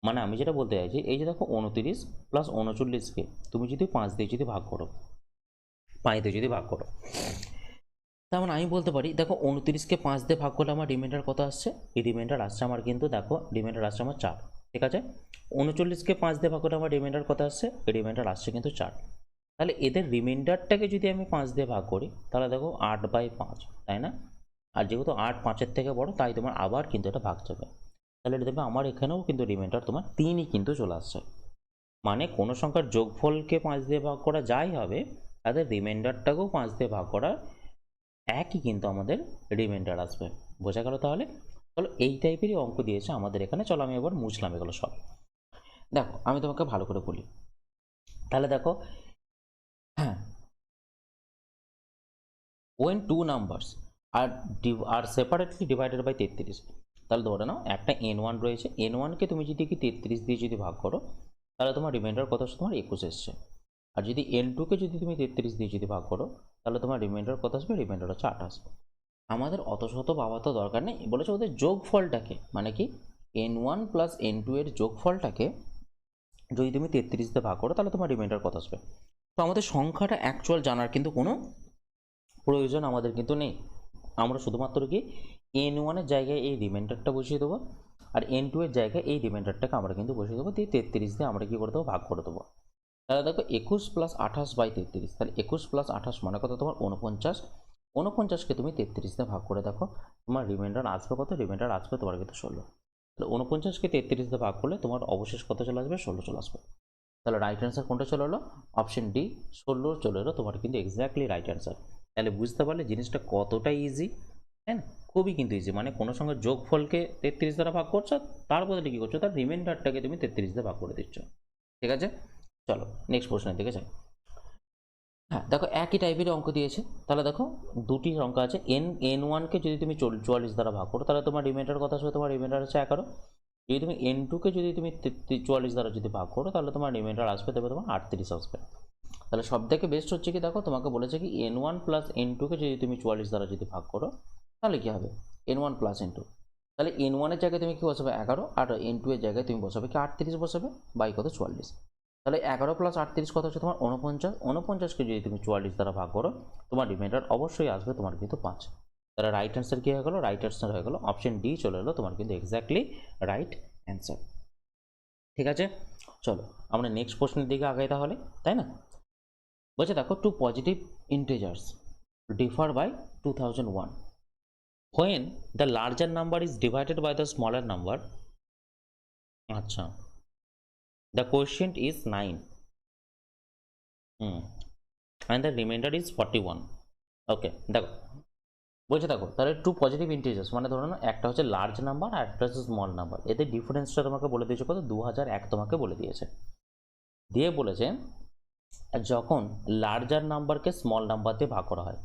মানে আমি যেটা বলতে চাইছি এই যে দেখো 29 প্লাস 39কে তুমি যদি 5 দিয়ে যদি ভাগ করো, 5 দিয়ে যদি ভাগ করো, তার মানে আমি বলতে পারি দেখো 29কে 5 দিয়ে ভাগ করলে আমার রিমাইন্ডার কত আসছে? এই রিমাইন্ডার আসছে আমার কিন্তু দেখো রিমাইন্ডার আসছে আমার 4। ঠিক আছে, 39কে 5 দিয়ে ভাগ করলে আমার রিমাইন্ডার কত আসছে? রিমাইন্ডার আসছে কিন্তু 4। তাহলে এদের রিমাইন্ডারটাকে যদি আমি 5 দিয়ে ভাগ করি তাহলে দেখো 8/5, তাই না? আর যেহেতু 8 5-এর থেকে বড় তাই তোমার আবার কিন্তু এটা ভাগ যাবে। তাহলে এটা দেখবে আমার এখানেও কিন্তু রিমাইন্ডার তোমার 3ই কিন্তু চলে আসছে। মানে কোনো সংখ্যার যোগফলকে 5 দিয়ে ভাগ করা যাই হবে, তাদের রিমাইন্ডারটাকেও 5 দিয়ে ভাগ করা একই কিন্তু আমাদের রিমাইন্ডার আসবে। বোঝা গেল তাহলে? চলো এই টাইপেরই অঙ্ক দিয়েছে আমাদের এখানে। চলো আমি এবার মুছলাম এগুলো সব। দেখো আমি তোমাকে ভালো করে বলি, তাহলে দেখো, হ্যাঁ, when two numbers are separately divided by 33, তাহলে ধরে নাও একটা n1 রয়েছে, n1 কে তুমি যদি কি 33 দিয়ে যদি ভাগ করো, তাহলে তোমার রিমাইন্ডার কত আসছে? তোমার 21 এসছে। আর যদি n2 কে যদি তুমি 33 দিয়ে যদি ভাগ করো, তাহলে তোমার রিমাইন্ডার কত আসবে? রিমাইন্ডার হচ্ছে 28। আমাদের অত শত পাওয়া তো দরকার নেই, বলেছে ওদের যোগফলটাকে, মানে কি n1 প্লাস n2 এর যোগফলটাকে যদি তুমি 33 দিয়ে ভাগ করো, তাহলে তোমার রিমাইন্ডার কত আসবে। তো আমাদের সংখ্যাটা অ্যাকচুয়াল জানার কিন্তু কোনো প্রয়োজন আমাদের কিন্তু নেই। আমরা শুধুমাত্র কি n1 এর জায়গায় এই রিমাইন্ডারটা বসিয়ে দেবো, আর n2 এর জায়গায় এই রিমাইন্ডারটাকে আমরা কিন্তু বসিয়ে দেবো, দিয়ে 33 দিয়ে আমরা কি করে দেবো? ভাগ করে দেবো। তাহলে দেখো 21 প্লাস 28 বাই 33, তাহলে 21 প্লাস 28 মানে কত? তোমার 49। 49কে তুমি 33 দিয়ে ভাগ করে দেখো, তোমার রিমাইন্ডার আসবে কত? রিমাইন্ডার আসবে তোমার কিন্তু 16। তাহলে 49কে 33 দিয়ে ভাগ করলে তোমার অবশেষ কত চলে আসবে? 16 চলে আসবে। তাহলে রাইট অ্যান্সার কোনটা চলে এলো? অপশন ডি, 16 চলে এলো তোমার কিন্তু এক্স্যাক্টলি রাইট অ্যান্সার। তাহলে বুঝতে পারলে জিনিসটা কতটা ইজি, তাই না? খুবই কিন্তু ইজি, মানে কোনো সঙ্গে যোগফলকে 33 দ্বারা ভাগ করছো, তার বদলে কী করছো? তার রিমাইন্ডারটাকে তুমি 33 দিয়ে ভাগ করে দিচ্ছ। ঠিক আছে, চলো নেক্সট প্রশ্নের দিকে যাই। হ্যাঁ দেখো একই টাইপের অঙ্ক দিয়েছে। তাহলে দেখো দুটি সংখ্যা আছে, n1কে যদি তুমি 44 দ্বারা ভাগ করো, তাহলে তোমার রিমাইন্ডার কত আসবে? তোমার রিমাইন্ডার হচ্ছে 11। যদি তুমি n2কে যদি তুমি 44 দ্বারা যদি ভাগ করো, তাহলে তোমার রিমাইন্ডার আসবে দেবে তোমার 38 আসবে। তাহলে সব থেকে বেস্ট হচ্ছে কি, দেখো তোমাকে বলেছে কি n1 প্লাস n2কে যদি তুমি 44 দ্বারা যদি ভাগ করো, তাহলে কি হবে? n1 প্লাস n2, তাহলে n1 এর জায়গায় তুমি কি বসাবে? 11, আর n2 এর জায়গায় তুমি বসাবে কি 38 বসাবে, বাই কত? 44। তাহলে 11 প্লাস 38 কত হচ্ছে তোমার? 49। 49কে যদি তুমি 44 দ্বারা ভাগ করো, তোমার রিমাইন্ডার অবশ্যই আসবে তোমার কিন্তু 5। তাহলে রাইট অ্যান্সার কি হয়ে গেলো? রাইট অ্যান্সার হয়ে গেলো অপশন ডি চলে এলো তোমার কিন্তু এক্স্যাক্টলি রাইট অ্যান্সার। ঠিক আছে, চলো আমরা নেক্সট প্রশ্নের দিকে আগাই তাহলে, তাই না? বলছে দেখো two positive integers differ by 2001 when the larger number is divided by the smaller number, আচ্ছা, the quotient is 9 and the remainder is 41। ওকে দেখো, বলছে দেখো তাহলে টু পজিটিভ ইন্টিজার্স মানে ধরো না, একটা হচ্ছে লার্জ নাম্বার আর একটা হচ্ছে স্মল নাম্বার, এদের ডিফারেন্সটা তোমাকে বলে দিয়েছে কত? 2001 তোমাকে বলে দিয়েছে। দিয়ে বলেছে যখন লার্জার নাম্বারকে স্মল নাম্বার দিয়ে ভাগ করা হয়,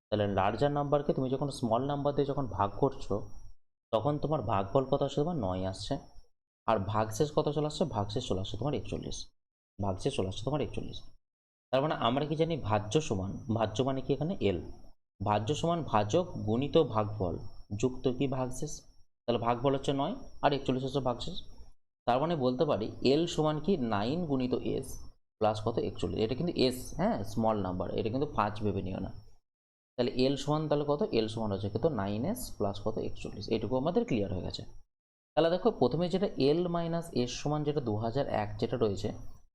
তাহলে লার্জার নাম্বারকে তুমি যখন স্মল নাম্বার দিয়ে যখন ভাগ করছো, তখন তোমার ভাগফল কত আসছে? তোমার 9 আসছে। আর ভাগশেষ কত চলে আসছে? ভাগশেষ চলে আসছে তোমার 41। ভাগশেষ চলে আসছে তোমার 41। তার মানে আমরা কি জানি? ভাজ্য সমান, ভাজ্য মানে কি এখানে এল, ভাজ্য সমান ভাজক গুণিত ভাগফল যুক্ত কি ভাগশেষ। তাহলে ভাগফল হচ্ছে 9 আর 41 হচ্ছে ভাগশেষ। তার মানে বলতে পারি এল সমান কি 9 গুণিত এস প্লাস কত? 41। এটা কিন্তু এস, হ্যাঁ, স্মল নাম্বার, এটা কিন্তু 5 ভেবে নিও না। তাহলে এল সমান তাহলে কত? এল সমান হচ্ছে কত? 9s প্লাস কত? 41। এটুকু আমাদের ক্লিয়ার হয়ে গেছে। তাহলে দেখো প্রথমে যেটা এল মাইনাস এস সমান যেটা 2001 যেটা রয়েছে,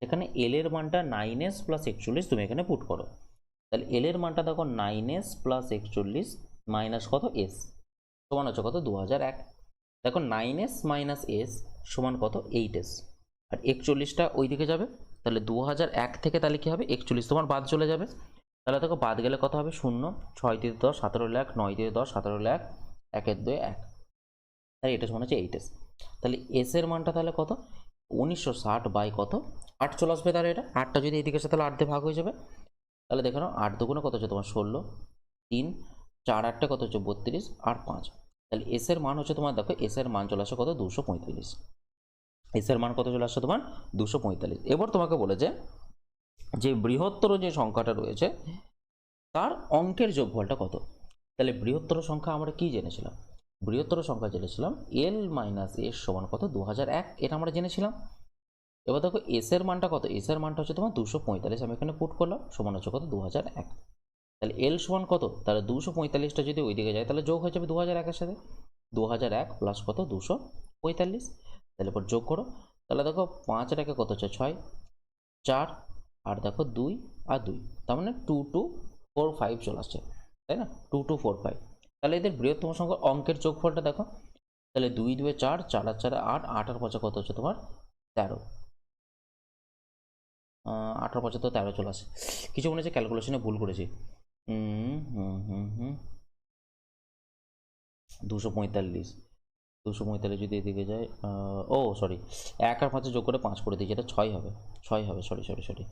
এখানে এল এর মানটা 9s প্লাস 41 তুমি এখানে পুট করো। তাহলে এল এর মানটা দেখো 9s প্লাস 41 মাইনাস কত? এস সমান হচ্ছে কত? 2001। দেখো 9s মাইনাস এস সমান কত? 8s, আর 41টা ওই দিকে যাবে। তাহলে 2001 থেকে তাহলে কি হবে? 41 তোমার বাদ চলে যাবে। তাহলে দেখো বাদ গেলে কত হবে? 0, 6 দিয়ে 10 17 লাখ, 9 দিয়ে 10 17 লাখ, 1 এর 2 1, তাহলে এটা সমান হচ্ছে 8s। তাহলে এস এর মানটা তাহলে কত? 1960 বাই কত? 8 চলে আসবে। তাহলে এটা 8টা যদি এদিকে আসে তাহলে 8 দিয়ে ভাগ হয়ে যাবে। তাহলে দেখো না 8 দুগুণে কত হচ্ছে তোমার? 16, 3 4 8 কত হচ্ছে? 32 আর 5। তাহলে এস এর মান হচ্ছে তোমার, দেখো এস এর মান চলে আসে কত? 245। এস এর মান কত চলে আসছে তোমার? 245। এবার তোমাকে বলেছে যে বৃহত্তর যে সংখ্যাটা রয়েছে তার অঙ্কের যোগফলটা কত। তাহলে বৃহত্তর সংখ্যা আমরা কি জেনেছিলাম? বৃহত্তর সংখ্যা জেনেছিলাম এল মাইনাস এস সমান কত? 2001, এটা আমরা জেনেছিলাম। এবার দেখো এস এর মানটা কত? এস এর মানটা হচ্ছে তোমার 245, আমি এখানে পুট করলাম, সমান হচ্ছে কত? 2001। তাহলে এল সমান কত? তাহলে 245টা যদি ওইদিকে যায় তাহলে যোগ হয়ে যাবে 2001-এর সাথে। 2001 প্লাস কত? 245। তাহলে এবার যোগ করো। তাহলে দেখো 5 এর একে কত হচ্ছে? 6, 4 আর দেখো 2 আর 2, তার মানে 2245 চলে আসছে, তাই না? 2245। তাহলে এদের বৃহত্তম সংখ্যা অঙ্কের যোগফলটা দেখো। তাহলে 2 2 4, 4 আর 4 8, 8 আর 5 কত হচ্ছে তোমার? 13। 18 5 তো 13 চলে আসে, কিছু মনে হচ্ছে ক্যালকুলেশনে ভুল করেছি। 245, 245 যদি এদিকে যায়, ও সরি, 1 আর 5 যোগ করে 5 করে দিয়েছি, এটা 6 হবে, 6 হবে, সরি।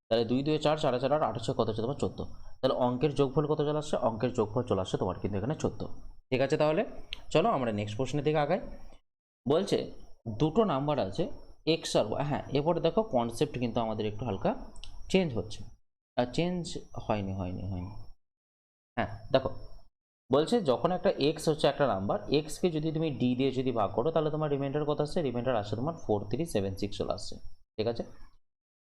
তাহলে 2 2 4 4 4 8 8 কত হচ্ছে তোমার 14। তাহলে অঙ্কের যোগফল কত চলে আসছে, অঙ্কের যোগফল চলে আসছে তোমার কিন্তু এখানে 14। ঠিক আছে, তাহলে চলো আমরা নেক্সট প্রশ্নের দিকে আগাই। বলছে দুটো নাম্বার আছে এক্স আর ওয়াই। হ্যাঁ, এরপরে দেখো কনসেপ্ট কিন্তু আমাদের একটু হালকা চেঞ্জ হচ্ছে, আর চেঞ্জ হয়নি। হ্যাঁ দেখো, বলছে যখন একটা এক্স হচ্ছে একটা নাম্বার, এক্সকে যদি তুমি ডি দিয়ে যদি ভাগ করো তাহলে তোমার রিমাইন্ডার কত আসছে, রিমাইন্ডার আসছে তোমার 4376 চলে আসছে। ঠিক আছে,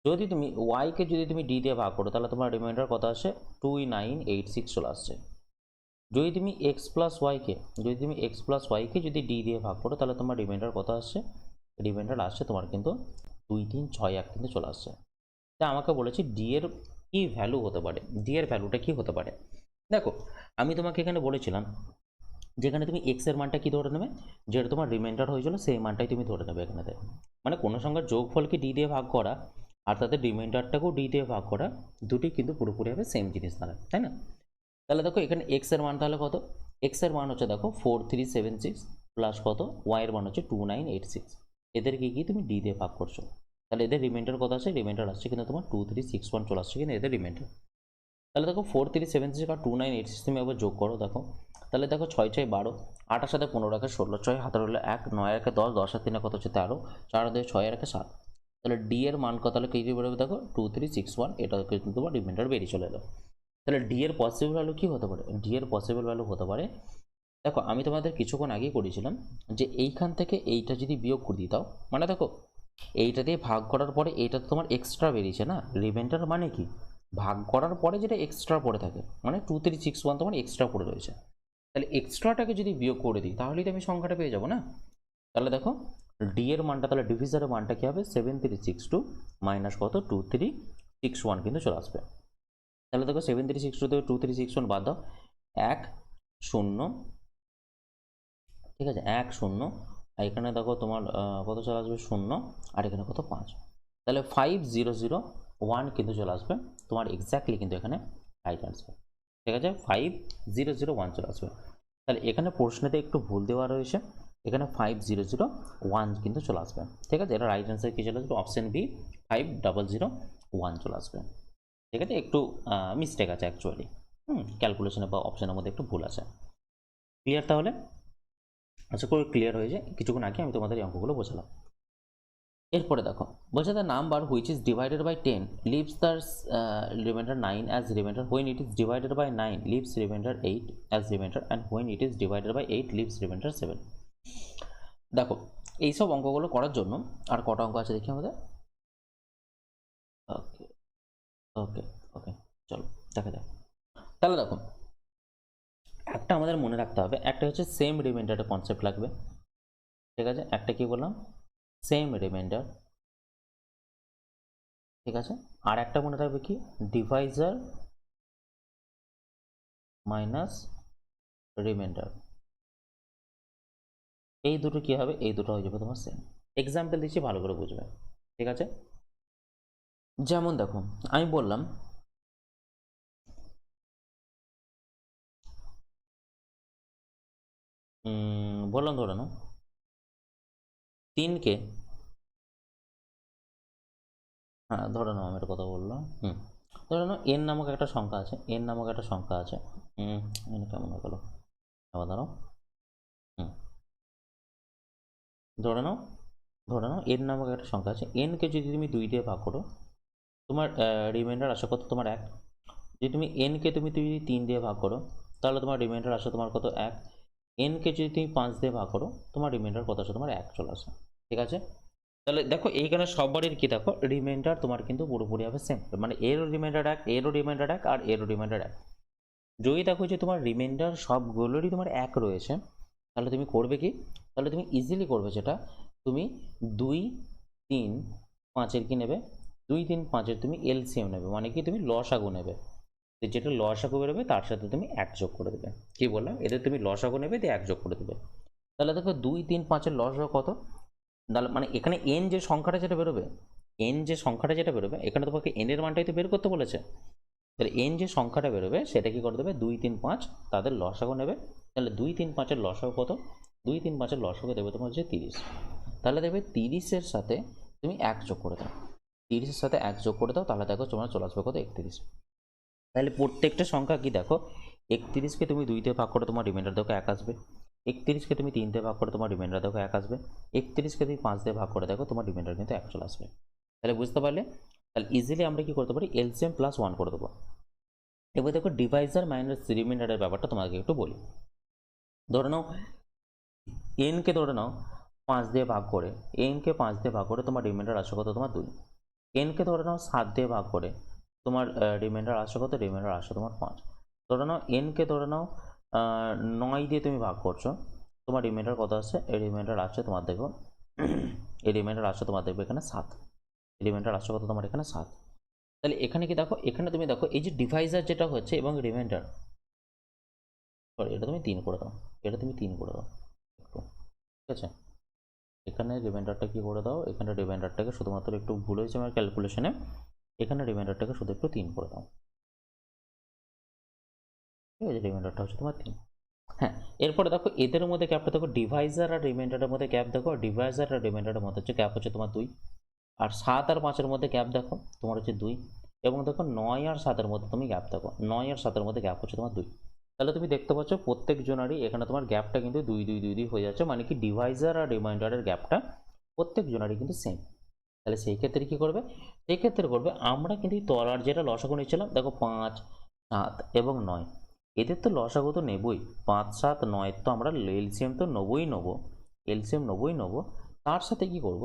যদি তুমি ওয়াইকে যদি তুমি ডি দিয়ে ভাগ করো তাহলে তোমার রিমাইন্ডার কত আসে, 2986 চলে আসছে। যদি তুমি এক্স প্লাস ওয়াইকে যদি ডি দিয়ে ভাগ করো তাহলে তোমার রিমাইন্ডার কত আসছে, রিমাইন্ডার আসছে তোমার কিন্তু 2361 কিন্তু চলে আসছে। তা আমাকে বলেছি ডি এর কি ভ্যালু হতে পারে, ডি এর ভ্যালুটা কি হতে পারে। দেখো আমি তোমাকে এখানে বলেছিলাম যেখানে তুমি এক্স এর মানটা কি ধরে নেবে, যেটা তোমার রিমাইন্ডার হয়েছিল সেই মানটাই তুমি ধরে নেবে এখানে। মানে কোনো সংখ্যার যোগফলকে ডি দিয়ে ভাগ করা আর তাদের রিমাইন্ডারটাকেও ডি দিয়ে ভাগ করা, দুটি কিন্তু পুরোপুরি হবে সেম জিনিস দ্বারা, তাই না? তাহলে দেখো এখানে এক্স এর মান তাহলে কত, এক্স এর মান হচ্ছে দেখো 4376 প্লাস কত, ওয়াই এর মান হচ্ছে 2986। এদেরকে কি তুমি ডি দিয়ে ভাগ করছো, তাহলে এদের রিমাইন্ডার কত আসে, রিমাইন্ডার আসছে কিন্তু তোমার 2361 চলে আসছে কিন্তু এদের রিমাইন্ডার। তাহলে দেখো 4376 আর 2986 তুমি আবার যোগ করো, দেখো তাহলে দেখো 6 6 12, 8 সাথে 15 রাখে 16, 6 হাতে হলো 1, 9 রাখে 10, 10 আর 3 কত হচ্ছে 13, 4 2 6 রাখে 7। তাহলে ডি এর মান কত হলে কি বেরোবে দেখো 2361, এটা কিন্তু তোমার রিমাইন্ডার বেরিয়ে চলে এলো। তাহলে ডি এর পসিবল ভ্যালু কি হতে পারে, ডি এর পসিবল ভ্যালু হতে পারে, দেখো আমি তোমাদের কিছুক্ষণ আগেই করেছিলাম যে এইখান থেকে এইটা যদি বিয়োগ করে দিই তাও, মানে দেখো এইটা দিয়ে ভাগ করার পরে এইটা তোমার এক্সট্রা বেরিয়েছে না, রিমাইন্ডার মানে কি ভাগ করার পরে যেটা এক্সট্রা পড়ে থাকে, মানে 2361 তোমার এক্সট্রা পড়ে রয়েছে। তাহলে এক্সট্রাটাকে যদি বিয়োগ করে দিই তাহলেই তো আমি সংখ্যাটা পেয়ে যাবো না। তাহলে দেখো ডি এর মানটা, তাহলে ডিভিজারের মানটা কি হবে, 7362 মাইনাস কত 2361 কিন্তু চলে আসবে। তাহলে দেখো 7362 থেকে 2361 বাদ দাও, 1 0, ঠিক আছে 1 0, আর এখানে দেখো তোমার কত চলে আসবে 0, আর এখানে কত 5, তাহলে 5001 কিন্তু চলে আসবে তোমার এক্স্যাক্টলি কিন্তু এখানে রাইট আনসার। ঠিক আছে, 5001 চলে আসবে। তাহলে এখানে প্রশ্নেতে একটু ভুল দেওয়া রয়েছে, এখানে 5001 কিন্তু চলে আসবে। ঠিক আছে, এটা রাইট আনসার কি চলে আসবে, অপশন বি 5001 চলে আসবে। ঠিক আছে, একটু মিস্টেক আছে অ্যাকচুয়ালি, ক্যালকুলেশনে বা অপশনের মধ্যে একটু ভুল আছে। ক্লিয়ার তাহলে? আচ্ছা করে ক্লিয়ার হয়ে যায়, কিছুক্ষণ আগে আমি তোমাদের এই অঙ্কগুলো বোঝালাম। এরপরে দেখো বলছে the number which is divided by 10 leaves the remainder 9 as remainder, when it is divided by 9 leaves remainder 8 as remainder, and when it is divided by 8 leaves remainder 7। দেখো এইসব অঙ্কগুলো করার জন্য আর কটা অঙ্ক আছে দেখি আমাদের। ওকে ওকে ওকে, চলো দেখা যাক। তাহলে দেখো একটা আমাদের মনে রাখতে হবে, একটা হচ্ছে সেম রিমাইন্ডারের কনসেপ্ট লাগবে। ঠিক আছে, একটা কি বললাম, সেম রিমাইন্ডার। ঠিক আছে, আর একটা মনে রাখবে কি, ডিভাইজার মাইনাস রিমাইন্ডার। এই দুটো কি হবে, এই দুটো হয়ে যাবে তোমার সেম। এক্সাম্পল দিচ্ছি ভালো করে বুঝবে। ঠিক আছে, যেমন দেখো আমি বললাম বললাম ধরে নাও 3কে, হ্যাঁ ধরে নাও আমি একটা কথা বললাম, ধরে নাও এন নামক একটা সংখ্যা আছে, এন নামক একটা সংখ্যা আছে, এখানে কেমন হয়ে গেল, আবার দাঁড়াও, ধরে নাও এন নামক একটা সংখ্যা আছে, এনকে যদি তুমি 2 দিয়ে ভাগ করো তোমার রিমাইন্ডার আসে কত, তোমার 1। যদি তুমি এনকে তুমি 3 দিয়ে ভাগ করো তাহলে তোমার রিমাইন্ডার আসে তোমার কত 1। এনকে যদি তুমি 5 দিয়ে ভাগ করো তোমার রিমাইন্ডার কত আসে, তোমার 1 চলে আসে। ঠিক আছে, তাহলে দেখো এইখানে সববারই কি দেখো রিমাইন্ডার তোমার কিন্তু পুরোপুরি হবে সেম, মানে এরও রিমাইন্ডার 1, এরও রিমাইন্ডার 1, আর এরও রিমাইন্ডার 1। যদি দেখো যে তোমার রিমাইন্ডার সবগুলোরই তোমার 1 রয়েছে, তাহলে তুমি করবে কি, তাহলে তুমি ইজিলি করবে যেটা, তুমি 2 3 5-এর কি নেবে, 2 3 5-এর তুমি এলসিএম নেবে, মানে কি তুমি লসাগু নেবে, যেটা লসাগু বেরোবে তার সাথে তুমি 1 যোগ করে দেবে। কি বললাম, এদের তুমি লসাগু নেবে দিয়ে 1 যোগ করে দেবে। তাহলে দেখো 2 3 5-এর লসাগু কত, তাহলে মানে এখানে এন যে সংখ্যাটা যেটা বেরোবে এন যে সংখ্যাটা যেটা বেরোবে, এখানে তোমাকে এন এর মানটাই তো বের করতে বলেছে। তাহলে এন যে সংখ্যাটা বেরোবে সেটা কি করে দেবে, 2 3 5 তাদের লসাগু নেবে। তাহলে 2 3 5-এর লসাগু কত? 2 3 5-এর লসাগু দেবে তোমার হচ্ছে 30। তাহলে দেখবে 30-এর সাথে তুমি 1 যোগ করে দাও, 30-এর সাথে 1 যোগ করে দাও, তাহলে দেখো তোমার চলে আসবে কত, 31। তাহলে প্রত্যেকটা সংখ্যা কি দেখো, 31কে তুমি 2 দিয়ে ভাগ করে তোমার রিমাইন্ডার দেখো 1 আসবে, 31কে তুমি 3 দিয়ে ভাগ করে তোমার রিমাইন্ডার দেখো 1 আসবে, 31কে তুমি 5 দিয়ে ভাগ করে দেখো তোমার রিমাইন্ডার কিন্তু 1 চলে আসবে। তাহলে বুঝতে পারলে? তাহলে ইজিলি আমরা কি করতে পারি, এলসিএম প্লাস 1 করে দেবো। এবার দেখো ডিভাইজার মাইনাস রিমাইন্ডারের ব্যাপারটা তোমাকে একটু বলি। ধরে নাও এনকে ধরে নাও 5 দিয়ে ভাগ করে, এনকে 5 দিয়ে ভাগ করে তোমার রিমাইন্ডার আসে কত, তোমার 2। এনকে ধরে নাও 7 দিয়ে ভাগ করে, তোমার রিমাইন্ডার আসে কত, রিমাইন্ডার আসে তোমার 5। ধরে নাও এনকে ধরে নাও 9 দিয়ে তুমি ভাগ করছো, তোমার রিমাইন্ডার কত আসছে, এই রিমাইন্ডার আসছে তোমার দেখো এই রিমাইন্ডার আসছে তোমার দেখবে এখানে 7, রিমাইন্ডার আসছে কত তোমার এখানে 7। তাহলে এখানে কি দেখো, এখানে তুমি দেখো এই যে ডিভাইজার যেটা হচ্ছে এবং রিমাইন্ডার, সরি এটা তুমি 3 করে দাও, এটা তুমি 3 করে দাও একটু, ঠিক আছে। এখানে রিমাইন্ডারটা কি করে দাও, এখানে রিমাইন্ডারটাকে শুধুমাত্র একটু ভুল হয়েছে আমার ক্যালকুলেশনে, এখানে রিমাইন্ডারটাকে শুধু একটু 3 করে দাও, ঠিক আছে। রিমাইন্ডারটা হচ্ছে তোমার 3। হ্যাঁ, এরপরে দেখো এদের মধ্যে গ্যাপটা দেখো, ডিভাইজার আর রিমাইন্ডারের মধ্যে গ্যাপ দেখো, ডিভাইজার আর রিমাইন্ডারের মধ্যে হচ্ছে গ্যাপ হচ্ছে তোমার 2। আর 7 আর 5-এর মধ্যে গ্যাপ দেখো তোমার হচ্ছে 2। এবং দেখো 9 আর 7-এর মধ্যে তুমি গ্যাপ দেখো, 9 আর 7-এর মধ্যে গ্যাপ হচ্ছে তোমার 2। তাহলে তুমি দেখতে পাচ্ছ প্রত্যেক জনারই এখানে তোমার গ্যাপটা কিন্তু 2 2 2 2 হয়ে যাচ্ছে, মানে কি ডিভাইজার আর রিমাইন্ডারের গ্যাপটা প্রত্যেক জনারই কিন্তু সেম। তাহলে সেই ক্ষেত্রে কি করবে, সেই ক্ষেত্রে করবে আমরা কিন্তু এই তলার যেটা লসাগু নিচ্ছিলাম দেখো 5 7 এবং 9, এদের তো লসাগু তো নেবই, 5 7 9 তো আমরা এলসিএম তো নেবই নেবো, এলসিএম নেবই নেবো। তার সাথে কি করব,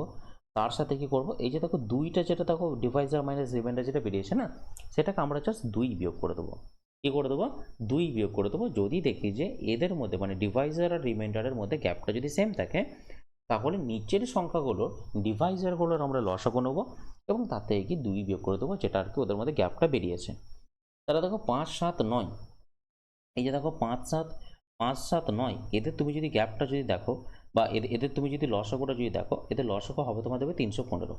তার সাথে কি করব, এই যে দেখো 2টা যেটা দেখো ডিভাইজার মাইনাস রিমাইন্ডার যেটা বেরিয়েছে না, সেটাকে আমরা জাস্ট 2 বিয়োগ করে দেবো। কি করে দেবো, 2 বিয়োগ করে দেবো। যদি দেখি যে এদের মধ্যে মানে ডিভাইজার আর রিমাইন্ডারের মধ্যে গ্যাপটা যদি সেম থাকে, তাহলে নিচের সংখ্যাগুলো ডিভাইজারগুলোর আমরা লসাগু নেবো এবং তার থেকে কি 2 বিয়োগ করে দেবো, যেটা আর কি ওদের মধ্যে গ্যাপটা বেরিয়েছে। তাহলে দেখো 5 7 9, এই যে দেখো 5 7 9, এদের তুমি যদি গ্যাপটা যদি দেখো বা এদের তুমি যদি লসাগুটা যদি দেখো, এদের লসাগু হবে তোমার দেবে 315।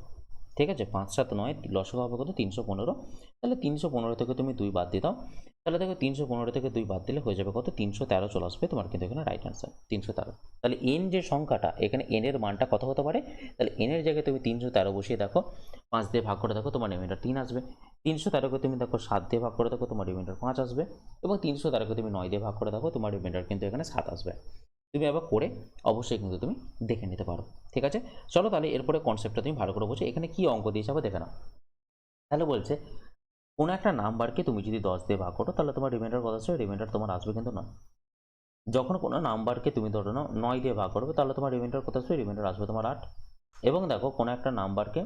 ঠিক আছে, 5 7 9 লসাগু হবে কত, 315। তাহলে 315 থেকে তুমি 2 বাদ দিয়ে দাও, তাহলে দেখো 315 থেকে 2 বাদ দিলে হয়ে যাবে কত, 313 চলে আসবে তোমার কিন্তু এখানে রাইট অ্যান্সার 313। তাহলে এন যে সংখ্যাটা, এখানে এন এর মানটা কত হতে পারে, তাহলে এন এর জায়গায় তুমি 313 বসিয়ে দেখো, 5 দিয়ে ভাগ করে দেখো তোমার রিমাইন্ডার 3 আসবে, 313কে তুমি দেখো 7 দিয়ে ভাগ করে দেখো তোমার রিমাইন্ডার 5 আসবে, এবং 313কে তুমি 9 দিয়ে ভাগ করে দেখো তোমার রিমাইন্ডার কিন্তু এখানে 7 আসবে। তুমি আবার করে অবশ্যই কিন্তু তুমি দেখে নিতে পারো, ঠিক আছে। চলো তাহলে এরপরে কনসেপ্টটা তুমি ভালো করে বোঝো, এখানে কি অঙ্ক দিয়েছে আবার দেখে নাও। তাহলে বলছে কোনো একটা নাম্বারকে তুমি যদি 10 দিয়ে ভাগ করো, তাহলে তোমার রিমাইন্ডার কত আসবে, রিমাইন্ডার তোমার আসবে কিন্তু 9। যখন কোনো নাম্বারকে তুমি ধরো নাও 9 দিয়ে ভাগ করবে, তাহলে তোমার রিমাইন্ডার কত আসবে, রিমাইন্ডার আসবে তোমার 8। এবং দেখো কোনো একটা নাম্বারকে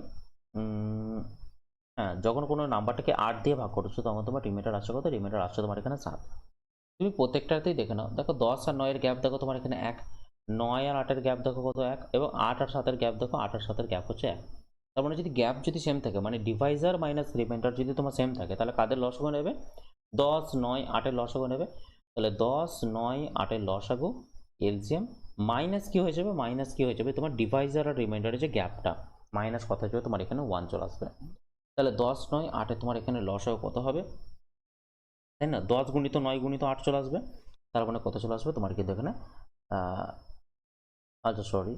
হ্যাঁ, যখন কোনো নাম্বারটাকে 8 দিয়ে ভাগ করছো, তখন তোমার রিমাইন্ডার আসছে কত, রিমাইন্ডার আসছে তোমার এখানে 7। তুমি প্রত্যেকটাতেই দেখে নাও, দেখো 10 আর 9 এর গ্যাপ দেখো তোমার এখানে 1, 9 আর 8 এর গ্যাপ দেখো কত 1, এবং 8 আর 7 এর গ্যাপ দেখো, 8 আর 7 এর গ্যাপ হচ্ছে 1। তার মানে যদি গ্যাপ যদি সেম থাকে, মানে ডিভাইজার মাইনাস রিমাইন্ডার যদি তোমার সেম থাকে, তাহলে কাদের লসাগু নেবে, 10 9 8 এর লসাগু নেবে। তাহলে 10 9 8 এর লসাগু এলসিএম মাইনাস কি হয়ে যাবে, মাইনাস কি হয়ে যাবে তোমার ডিভাইজার আর রিমাইন্ডারের যে গ্যাপটা, মাইনাস কত হয়ে যাবে তোমার এখানে 1 চলে আসবে। তাহলে 10 9 8 এ তোমার এখানে লসাগু কত হবে, তাই না, 10 গুণিত 9 গুণিত 8 চলে আসবে। তার মানে কত চলে আসবে তোমার কিন্তু এখানে আচ্ছা সরি,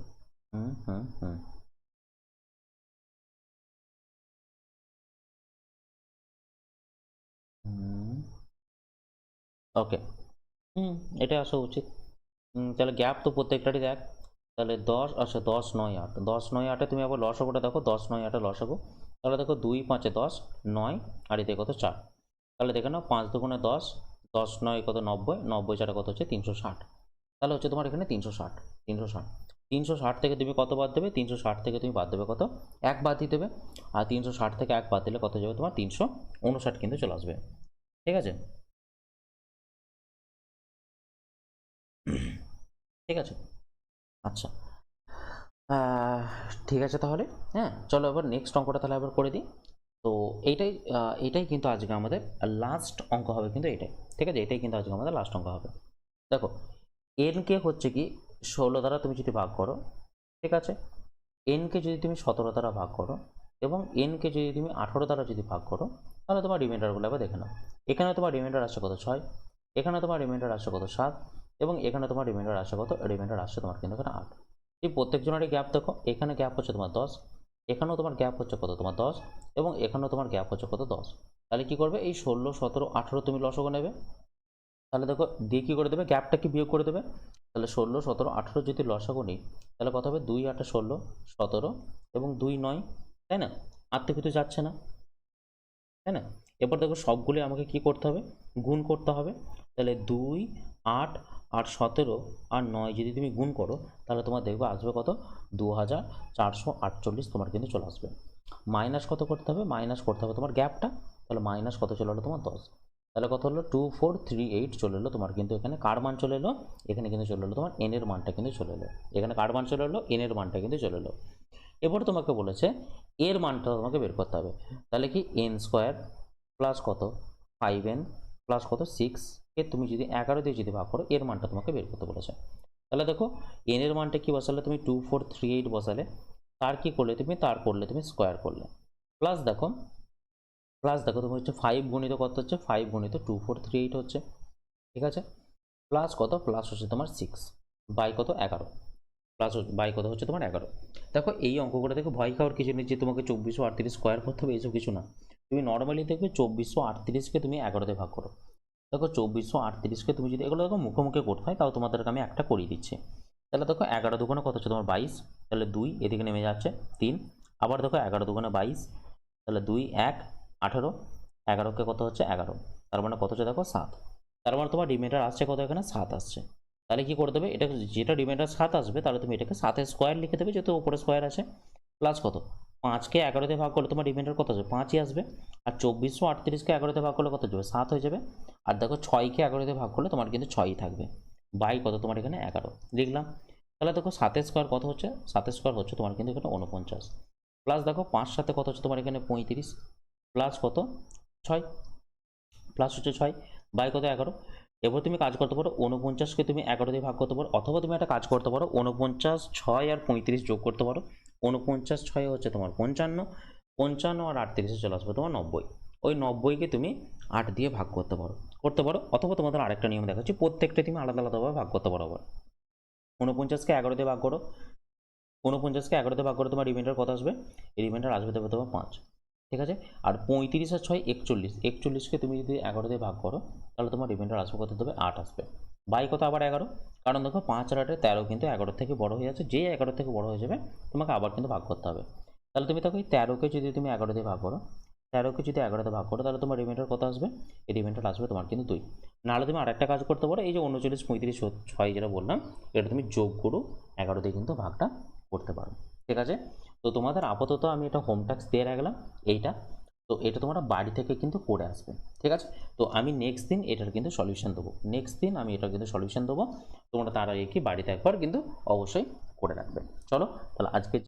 হুম হুম হুম ওকে, হুম, এটা আসা উচিত। তাহলে গ্যাপ তো প্রত্যেকটারই দেখ, তাহলে 10 আচ্ছা 10 9 8, 10 9 8 তুমি আবার লসাগুটা দেখো, 10 9 8 লসাগু, তাহলে দেখো 2 5 10 9 আর এতে কত 4। তাহলে দেখে নাও 5 দুগুণে 10, 10 9 কত 90, 90 4 কত হচ্ছে 360। তাহলে হচ্ছে তোমার এখানে 360, 360, 360 থেকে তুমি কত বাদ দেবে, 360 থেকে তুমি বাদ দেবে কত, 1 বাদ দিয়ে দেবে। আর 360 থেকে 1 বাদ দিলে কত যাবে তোমার 359 কিন্তু চলে আসবে, ঠিক আছে। ঠিক আছে, আচ্ছা, আহ, ঠিক আছে তাহলে। হ্যাঁ, চলো এবার নেক্সট অঙ্কটা তাহলে আবার করে দিই। তো এইটাই এটাই কিন্তু আজকে আমাদের লাস্ট অঙ্ক হবে কিন্তু এটাই, ঠিক আছে, এটাই কিন্তু আজকে আমাদের লাস্ট অঙ্ক হবে। দেখো এনকে হচ্ছে কি 16 দ্বারা তুমি যদি ভাগ করো, ঠিক আছে, এনকে যদি তুমি 17 দ্বারা ভাগ করো, এবং এনকে যদি তুমি 18 দ্বারা যদি ভাগ করো তাহলে তোমার রিমাইন্ডারগুলো এবার দেখে নাও। এখানে তোমার রিমাইন্ডার আসছে কত 6, এখানে তোমার রিমাইন্ডার আসছে কত 7, এবং এখানে তোমার রিমাইন্ডার আসছে কত, রিমাইন্ডার আসছে তোমার কিন্তু এখানে 8। এই প্রত্যেকজনেরই গ্যাপ দেখো, এখানে গ্যাপ হচ্ছে তোমার 10, এখানেও তোমার গ্যাপ হচ্ছে কত তোমার 10, এবং এখানেও তোমার গ্যাপ হচ্ছে কত 10। তাহলে কি করবে, এই 16, 17, 18 তুমি লসগু নেবে। তাহলে দেখো দিয়ে কী করে দেবে, গ্যাপটা কি বিয়োগ করে দেবে। তাহলে 16, 17, 18 যদি লসাগু নিই তাহলে কত হবে, 2 8 16, 17 এবং 2 9, তাই না? আর তো কিছু যাচ্ছে না, তাই না? এবার দেখো সবগুলি আমাকে কি করতে হবে, গুণ করতে হবে। তাহলে 2 8 আর 17 আর 9 যদি তুমি গুণ করো তাহলে তোমার দেখবে আসবে কত, 2448 তোমার কিন্তু চলে আসবে। মাইনাস কত করতে হবে, মাইনাস করতে হবে তোমার গ্যাপটা। তাহলে মাইনাস কত চলে এলো তোমার 10। তাহলে কত হলো, 2438 চলে এলো তোমার কিন্তু এখানে কার মান চলে এলো, এখানে কিন্তু চলে এলো তোমার এন এর মানটা কিন্তু চলে এলো, এখানে কার মান চলে এলো, এন এর মানটা কিন্তু চলে এলো। এবার তোমাকে বলেছে এর মানটা তোমাকে বের করতে হবে। তাহলে কি এন স্কোয়ার প্লাস কত 5n প্লাস কত 6 কে তুমি যদি 11 দিয়ে যদি ভাগ করো এর মানটা তোমাকে বের করতে বলেছে। তাহলে দেখো এন এর মানটা কি বসালে তুমি 2438 বসালে, তার কি করলে তুমি, তার করলে তুমি স্কোয়ার করলে, প্লাস দেখো তুমি হচ্ছে 5 গুণিত কত হচ্ছে, 5 গুণিত 2438 হচ্ছে, ঠিক আছে? প্লাস কত, প্লাস হচ্ছে তোমার 6 বাই কত 11, প্লাস বাই কত হচ্ছে তোমার 11। দেখো এই অঙ্কগুলো দেখো ভয় খাওয়ার কিছু নেই যে তোমাকে 2438 স্কোয়ার করতে হবে, এইসব কিছু না। তুমি নর্মালি দেখবে 2438কে তুমি 11 দিয়ে ভাগ করো। দেখো 2438কে তুমি যদি, এগুলো দেখো মুখোমুখি করতে হয়, তাও তোমাদেরকে আমি একটা করিয়ে দিচ্ছি। তাহলে দেখো 11 দুগুণে কত হচ্ছে তোমার 22, তাহলে 2 এদিকে নেমে যাচ্ছে 3, আবার দেখো 11 দুগুণে 22, তাহলে 2 1 18, 11কে কত হচ্ছে 11, তার মানে কত হচ্ছে দেখো 7। তার মানে তোমার রিমাইন্ডার আসছে কত, এখানে 7 আসছে। তাহলে কি করে দেবে, এটা যেটা রিমাইন্ডার 7 আসবে তাহলে তুমি এটাকে 7 স্কোয়ার লিখে দেবে, যেহেতু উপরে স্কোয়ার আছে, প্লাস কত 5কে 11 দিয়ে ভাগ করলে তোমার রিমাইন্ডার কত আসবে, 5ই আসবে। আর 2438কে 11 দিয়ে ভাগ করলে কত যাবে, 7 হয়ে যাবে। আর দেখো 6কে 11 দিয়ে ভাগ করলে তোমার কিন্তু 6ই থাকবে, বাই কত তোমার এখানে 11 লিখলাম। তাহলে দেখো 7 স্কোয়ার কত হচ্ছে, 7 স্কোয়ার হচ্ছে তোমার কিন্তু এখানে 49, প্লাস দেখো 5 সাথে কত হচ্ছে তোমার এখানে 35, প্লাস কত 6, প্লাস হচ্ছে 6 বাই কত 11। এবার তুমি কাজ করতে পারো 49কে তুমি 11 দিয়ে ভাগ করতে পারো, অথবা তুমি একটা কাজ করতে পারো 49, 6 আর 35 যোগ করতে পারো। 49 6 হচ্ছে তোমার 55, 55 আর 38 চলে আসবে তোমার 90। ওই 90কে তুমি 8 দিয়ে ভাগ করতে পারো, অথবা তোমাদের আরেকটা নিয়ম দেখাচ্ছি, প্রত্যেকটা তুমি আলাদা আলাদাভাবে ভাগ করতে পারো। আবার 49কে 11 দিয়ে ভাগ করো, 49কে 11 দিয়ে ভাগ করে তোমার রিমাইন্ডার কত আসবে, এই রিমাইন্ডার আসবে দেবে তোমার 5, ঠিক আছে? আর 35 আর 6 41, 41কে তুমি যদি 11 দিয়ে ভাগ করো তাহলে তোমার রিমাইন্ডার আসবে কত দেবে, 8 আসবে, বাই কত আবার 11। কারণ দেখো 5 আর 8 13 কিন্তু 11 থেকে বড় হয়ে যাচ্ছে, যে 11 থেকে বড় হয়ে যাবে তোমাকে আবার কিন্তু ভাগ করতে হবে। তাহলে তুমি দেখো এই 13কে যদি তুমি 11 দিয়ে ভাগ করো, 13কে যদি 11 দিয়ে ভাগ করো তাহলে তোমার রিমাইন্ডার কত আসবে, এই রিমাইন্ডার আসবে তোমার কিন্তু 2। নাহলে তুমি আরেকটা কাজ করতে পারো, এই যে 39 35 6 যেটা বললাম এটা তুমি যোগ করো 11 দিয়ে কিন্তু ভাগটা করতে পারো, ঠিক আছে? তো তোমাদের আপাতত আমি এটা হোম টাস্ক দিয়ে রাখলাম এইটা, তো এটা তোমরা বাড়ি থেকে কিন্তু করে আসবে, ঠিক আছে? তো আমি নেক্সট দিন এটার কিন্তু সলিউশন দেবো, নেক্সট দিন আমি এটার কিন্তু সলিউশন দেবো, তোমরা তার আগে কি বাড়িতে একবার কিন্তু অবশ্যই করে রাখবে। চলো তাহলে আজকে